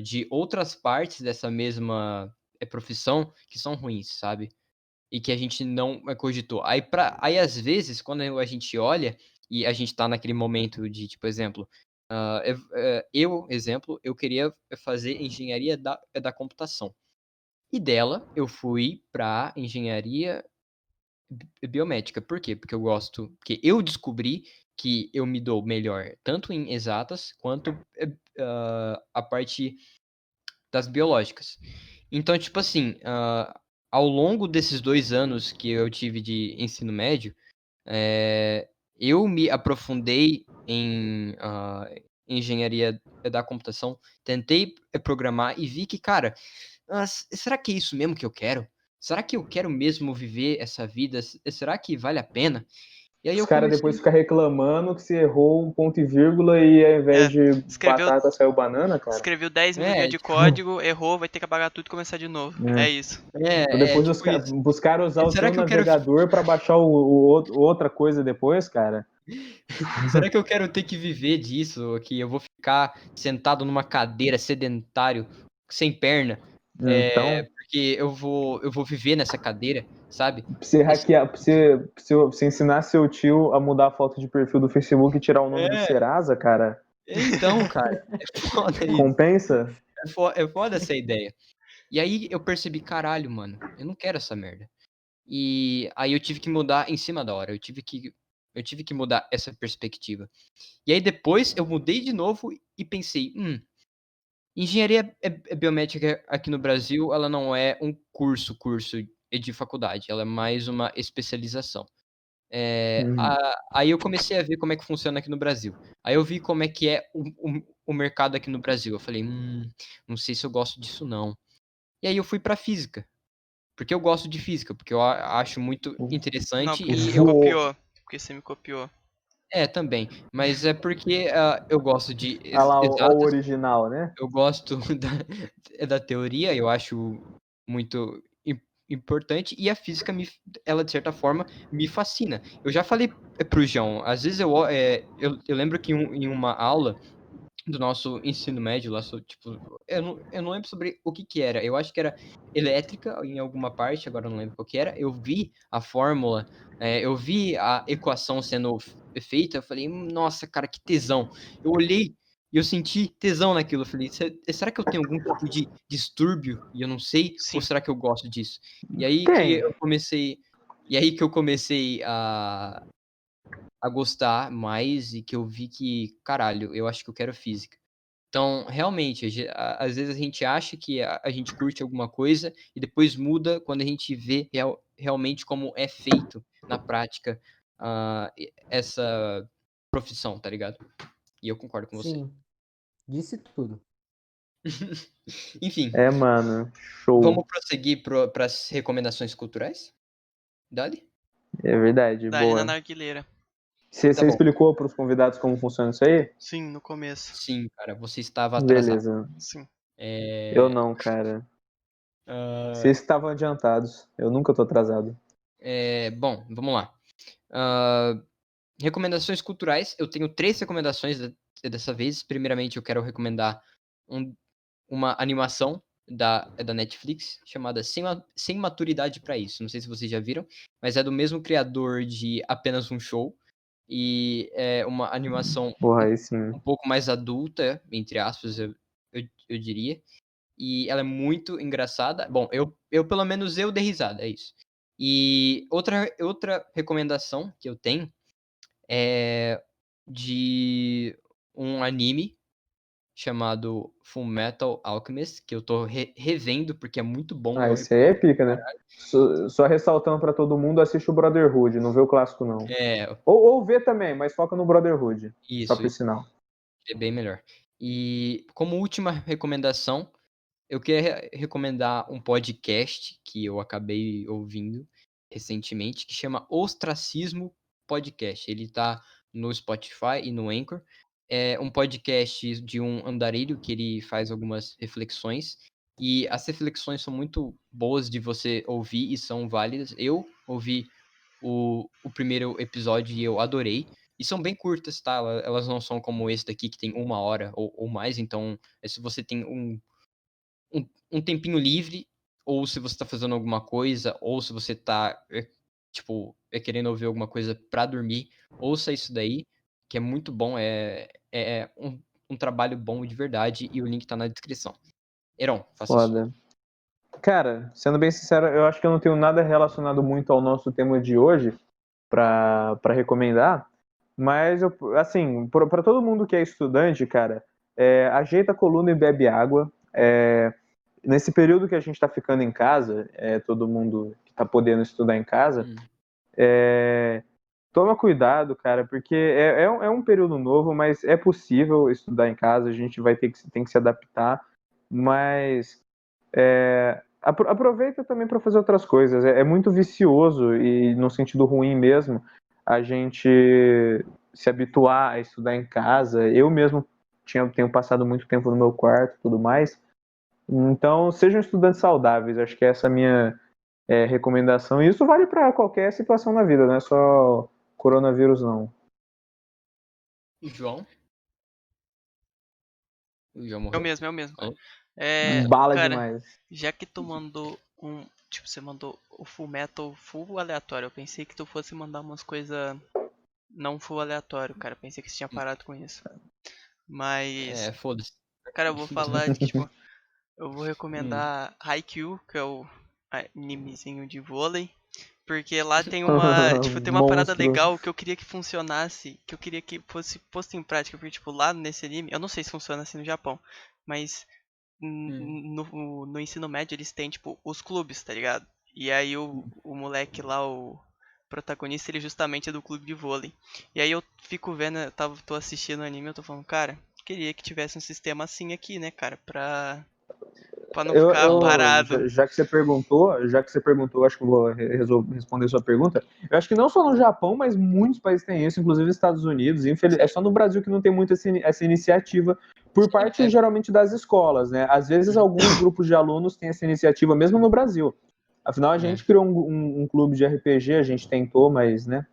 de outras partes dessa mesma, profissão que são ruins, sabe. E que a gente não, cogitou. Aí às vezes, quando a gente olha e a gente tá naquele momento de, tipo, exemplo, exemplo, eu queria fazer engenharia da computação. E dela eu fui pra engenharia biomédica. Por quê? Porque eu descobri que eu me dou melhor, tanto em exatas quanto a parte das biológicas. Então, tipo assim, ao longo desses 2 anos que eu tive de ensino médio, eu me aprofundei em engenharia da computação, tentei programar e vi que, cara, será que é isso mesmo que eu quero? Será que eu quero mesmo viver essa vida? Será que vale a pena? E aí Os eu caras comecei. depois ficam reclamando que você errou um ponto e vírgula e ao invés É, de escreveu, batata saiu banana, cara. escreveu 10 mil linhas É, de tipo, código, errou, vai ter que apagar tudo e começar de novo. É isso. Depois tipo isso. os caras usar o Será teu que eu quero navegador pra baixar outra coisa depois, cara. Será que eu quero ter que viver disso? Que eu vou ficar sentado numa cadeira sedentário, sem perna, Então, porque eu vou viver nessa cadeira, sabe? pra você Esse- hackear, pra você ensinar seu tio a mudar a foto de perfil do Facebook e tirar o nome do É, Serasa, cara, então, cara, é foda isso. compensa? É foda essa ideia. E aí eu percebi, caralho, mano, eu não quero essa merda. E aí eu tive que mudar em cima da hora. Eu tive que mudar essa perspectiva. E aí depois eu mudei de novo e pensei, engenharia biomédica aqui no Brasil, ela não é um curso de faculdade, ela é mais uma especialização. Uhum. Aí eu comecei a ver como é que funciona aqui no Brasil. Aí eu vi como é que é o mercado aqui no Brasil. Eu falei, não sei se eu gosto disso não. E aí eu fui para física, porque eu gosto de física, porque eu acho muito Não, interessante porque e você me eu copiou. Porque você me copiou. também, mas é porque eu gosto de Olha lá o exatas. original, né? Eu gosto da teoria, eu acho muito importante, e a física, ela de certa forma, me fascina. Eu já falei pro João, às vezes eu lembro que em uma aula do nosso ensino médio, lá, tipo, eu não lembro sobre o que era, eu acho que era elétrica em alguma parte, agora eu não lembro qual que era, eu vi a fórmula, eu vi a equação sendo feita, eu falei, nossa, cara, que tesão. Eu olhei e eu senti tesão naquilo, eu falei, será que eu tenho algum tipo de distúrbio e eu não sei? Ou Sim. será que eu gosto disso? E aí que Tem. eu comecei, a gostar mais e que eu vi que, caralho, eu acho que eu quero física. Então, realmente, às vezes a gente acha que a gente curte alguma coisa e depois muda quando a gente vê realmente como é feito na prática essa profissão, tá ligado? E eu concordo com você. Sim, disse tudo. Enfim, Mano, show. vamos prosseguir para as recomendações culturais? Dali? É verdade, Dali na boa. narguileira. Você Tá bom. explicou pros convidados como funciona isso aí? Sim, no começo. Sim, cara, você estava atrasado. Beleza. Sim. Eu não, cara. Ah, Vocês estavam adiantados. Eu nunca tô atrasado. bom, vamos lá. Ah, recomendações culturais. Eu tenho 3 recomendações dessa vez. Primeiramente, eu quero recomendar uma animação da Netflix chamada Sem Maturidade para Isso. Não sei se vocês já viram, mas é do mesmo criador de Apenas um Show. E é uma animação Porra, aí sim. um pouco mais adulta, entre aspas, eu diria. E ela é muito engraçada. Bom, pelo menos eu dei risada, é isso. E outra recomendação que eu tenho é de um anime chamado Fullmetal Alchemist, que eu tô revendo porque é muito bom, Ah, eu isso aí é recomendo. pica, né? Só ressaltando pra todo mundo, assiste o Brotherhood, não vê o clássico, não. É, Ou vê também, mas foca no Brotherhood. Só isso por sinal. é bem melhor. E como última recomendação, eu queria recomendar um podcast que eu acabei ouvindo recentemente, que chama Ostracismo Podcast. Ele tá no Spotify e no Anchor. É um podcast de um andarilho que ele faz algumas reflexões. E as reflexões são muito boas de você ouvir e são válidas. Eu ouvi o primeiro episódio e eu adorei. E são bem curtas, tá? Elas não são como esse daqui que tem 1 hora ou mais. Então, se você tem um tempinho livre, ou se você tá fazendo alguma coisa, ou se você tá, tipo, querendo ouvir alguma coisa pra dormir, ouça isso daí, que é muito bom, é um trabalho bom de verdade, e o link tá na descrição. Heron, faça a sua. Foda. Cara, sendo bem sincero, eu acho que eu não tenho nada relacionado muito ao nosso tema de hoje pra recomendar, Mas, assim, para todo mundo que é estudante, cara, ajeita a coluna e bebe água. Nesse período que a gente está ficando em casa, todo mundo que está podendo estudar em casa, toma cuidado, cara, porque é um período novo, mas é possível estudar em casa, a gente tem que se adaptar, mas aproveita também para fazer outras coisas. É muito vicioso e no sentido ruim mesmo a gente se habituar a estudar em casa. Eu mesmo tenho passado muito tempo no meu quarto e tudo mais. Então, sejam estudantes saudáveis. Acho que essa é a minha recomendação. E isso vale para qualquer situação na vida, não é só coronavírus, não. O João? O João Eu morreu. mesmo, eu mesmo. Oi? Bala Cara, demais. já que tu mandou tipo, você mandou o Full Metal full aleatório, eu pensei que tu fosse mandar umas coisas não full aleatório, cara. Pensei que você tinha parado com isso. Mas, Foda-se. cara, eu vou falar que, tipo, eu vou recomendar Haikyuu, que é o animezinho de vôlei. Porque lá tem tem uma parada Monstro. legal que eu queria que funcionasse, que eu queria que fosse posto em prática, porque, tipo, lá nesse anime, eu não sei se funciona assim no Japão, mas no ensino médio eles têm, tipo, os clubes, tá ligado? E aí o moleque lá, o protagonista, ele justamente é do clube de vôlei. E aí eu fico vendo, tô assistindo o anime e eu tô falando, cara, queria que tivesse um sistema assim aqui, né, cara, pra não ficar parado. Já que você perguntou, acho que eu vou responder sua pergunta. Eu acho que não só no Japão, mas muitos países têm isso, inclusive nos Estados Unidos. É só no Brasil que não tem muito essa iniciativa, por parte geralmente das escolas, né? Às vezes alguns grupos de alunos têm essa iniciativa, mesmo no Brasil. Afinal, a gente criou um clube de RPG, a gente tentou, mas, né,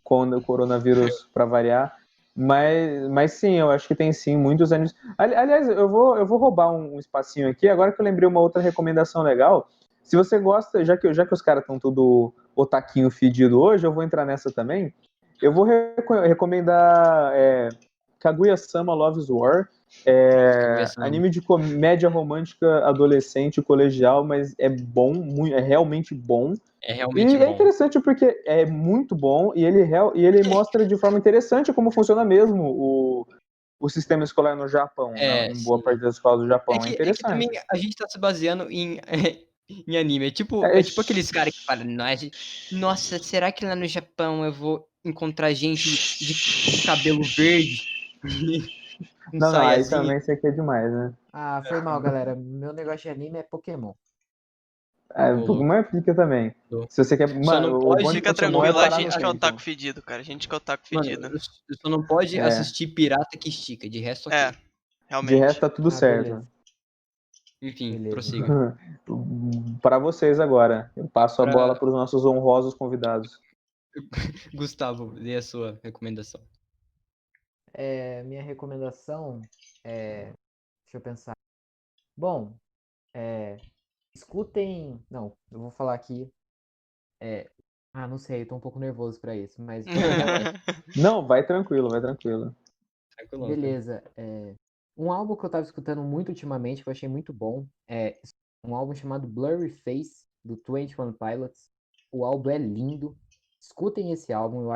com o coronavírus para variar. Mas sim, eu acho que tem sim muitos animes. Aliás, eu vou roubar um espacinho aqui, agora que eu lembrei uma outra recomendação legal. Se você gosta, já que os caras estão tudo otaquinho fedido hoje, eu vou entrar nessa também. Eu vou recomendar Kaguya-sama Love's War. Anime de comédia romântica adolescente colegial, mas é bom, é realmente bom. É realmente bom. É interessante porque é muito bom e ele mostra de forma interessante como funciona mesmo o sistema escolar no Japão, em boa parte das escolas do Japão. É interessante. É que também a gente tá se baseando em anime. É tipo aqueles caras que falam, nossa, será que lá no Japão eu vou encontrar gente de cabelo verde? Não, aí também você quer demais, né? Ah, foi mal, galera. Meu negócio de anime é Pokémon. Pokémon fica também. Se você quer. Mano, fica tranquilo, a gente que é otaku fedido, cara. A gente que é otaku fedido. Só não pode assistir Pirata que Estica, de resto ok. Realmente. De resto tá tudo certo. Beleza. Enfim, prossiga. Para vocês agora. Eu passo a bola para os nossos honrosos convidados. Gustavo, dê a sua recomendação. Minha recomendação é. Deixa eu pensar. Bom, escutem. Não, eu vou falar aqui. Não sei, eu tô um pouco nervoso pra isso, mas. Não, vai tranquilo, vai tranquilo. Beleza. Um álbum que eu tava escutando muito ultimamente, que eu achei muito bom, é um álbum chamado Blurry Face, do 21 Pilots. O álbum é lindo. Escutem esse álbum,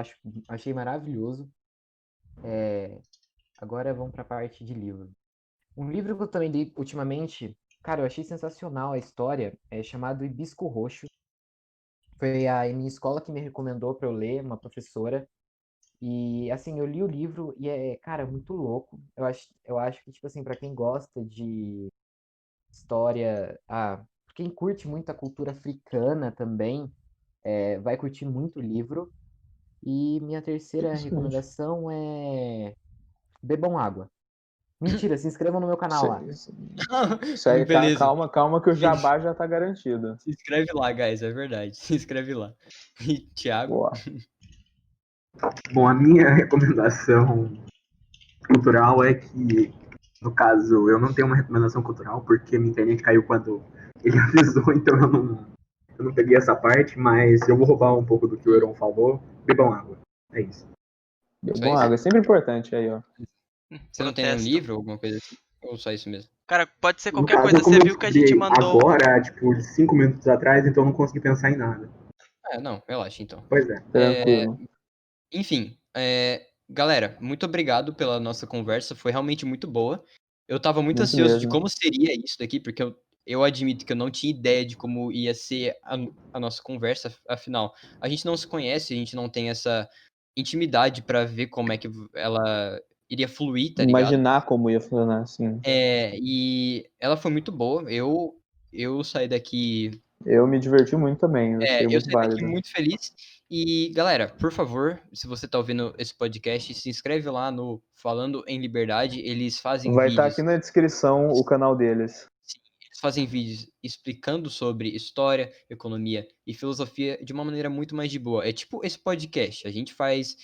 achei maravilhoso. Agora vamos pra parte de livro. Um livro que eu também li ultimamente, cara, eu achei sensacional a história, é chamado Hibisco Roxo. Foi a minha escola que me recomendou pra eu ler, uma professora. E, assim, eu li o livro e cara, muito louco. Eu acho que, tipo assim, pra quem gosta de história, quem curte muito a cultura africana também, vai curtir muito o livro. E minha terceira recomendação é bebam água. Mentira, se inscrevam no meu canal lá. Isso aí, Beleza. calma que o jabá já tá garantido. Se inscreve lá, guys, é verdade. Se inscreve lá. E Thiago? Boa. Bom, a minha recomendação cultural é que, no caso, eu não tenho uma recomendação cultural porque minha internet caiu quando ele avisou, então eu não peguei essa parte, mas eu vou roubar um pouco do que o Euron falou. Bebam água. É isso. Bebam água, é sempre importante aí, ó. Você não tem um livro ou alguma coisa assim? Ou só isso mesmo? Cara, pode ser qualquer coisa. Você viu que a gente mandou. Agora, tipo, 5 minutos atrás, então eu não consegui pensar em nada. Não, relaxa então. Pois é. Tranquilo. Enfim, galera, muito obrigado pela nossa conversa, foi realmente muito boa. Eu tava muito Muito ansioso de mesmo. como seria isso daqui, porque eu admito que eu não tinha ideia de como ia ser a nossa conversa, afinal, a gente não se conhece, a gente não tem essa intimidade pra ver como é que ela iria fluir, tá ligado? Imaginar como ia funcionar, assim. E ela foi muito boa, eu saí daqui Eu me diverti muito também, eu achei eu muito saí daqui válido. muito feliz. E, galera, por favor, se você tá ouvindo esse podcast, se inscreve lá no Falando em Liberdade. Eles fazem Vai estar vídeos, aqui na descrição o canal deles. sim, eles fazem vídeos explicando sobre história, economia e filosofia de uma maneira muito mais de boa. É tipo esse podcast. A gente faz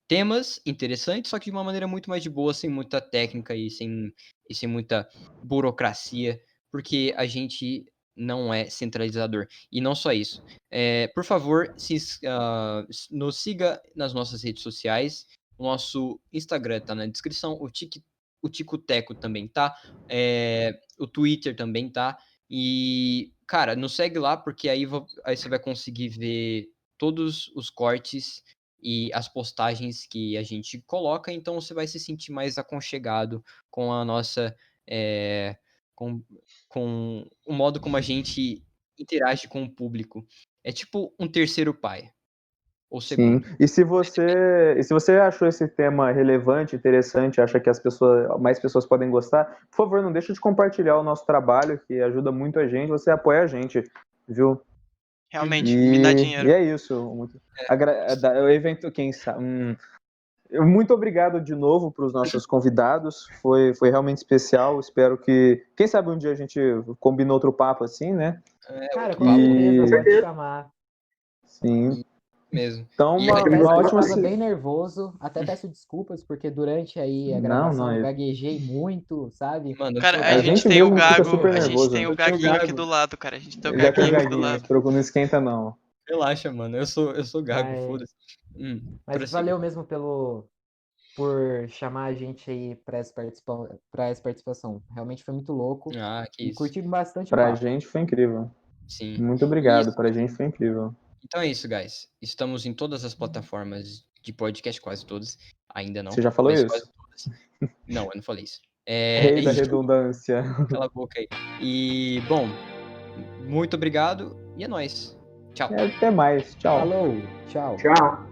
temas interessantes, só que de uma maneira muito mais de boa, sem muita técnica e sem muita burocracia, porque a gente não é centralizador. E não só isso. Por favor, nos siga nas nossas redes sociais. O nosso Instagram tá na descrição, o Ticoteco também tá, o Twitter também tá. E, cara, nos segue lá, porque aí você vai conseguir ver todos os cortes e as postagens que a gente coloca, então você vai se sentir mais aconchegado com a nossa. é, com, com o modo como a gente interage com o público. É tipo um terceiro pai, ou Sim. segundo. E se você achou esse tema relevante, interessante, acha que mais pessoas podem gostar, por favor, não deixe de compartilhar o nosso trabalho, que ajuda muito a gente. Você apoia a gente, viu? Realmente, me dá E dinheiro. é isso. O evento, quem sabe. Muito obrigado de novo para os nossos convidados. Foi realmente especial. Espero que, quem sabe um dia a gente combine outro papo assim, né? Cara, Outro com papo. certeza, E pode chamar. sim. Mesmo. Então, E Eu aí, confesso uma que eu ótima. tava bem nervoso, até peço desculpas, porque durante aí a Não, gravação eu não. gaguejei muito, sabe? mano, eu sou Cara, a A gago. gente gente tem o mesmo fica Gago, super a gente tem nervoso. o Eu tenho Gaguinho aqui gago. do lado, cara. A gente tem o Eu já tenho Gaguinho aqui do gaguinho, lado. não esquenta não. Relaxa, mano. Eu sou gago, Mas, foda-se. mas Prossiga. valeu mesmo por chamar a gente aí pra essa participação. Realmente foi muito louco Ah, que e isso. curti bastante o Pra papo. gente foi incrível. Sim. Muito E obrigado, pra gente foi incrível. então é isso, guys. Estamos em todas as plataformas de podcast, quase todas. Ainda não, Você já falou mas isso? quase todas. Não, eu não falei isso. Rei da E redundância. cala a boca aí. E, bom, muito obrigado e é nóis. Tchau. Até mais. Tchau. Falou, tchau. Tchau.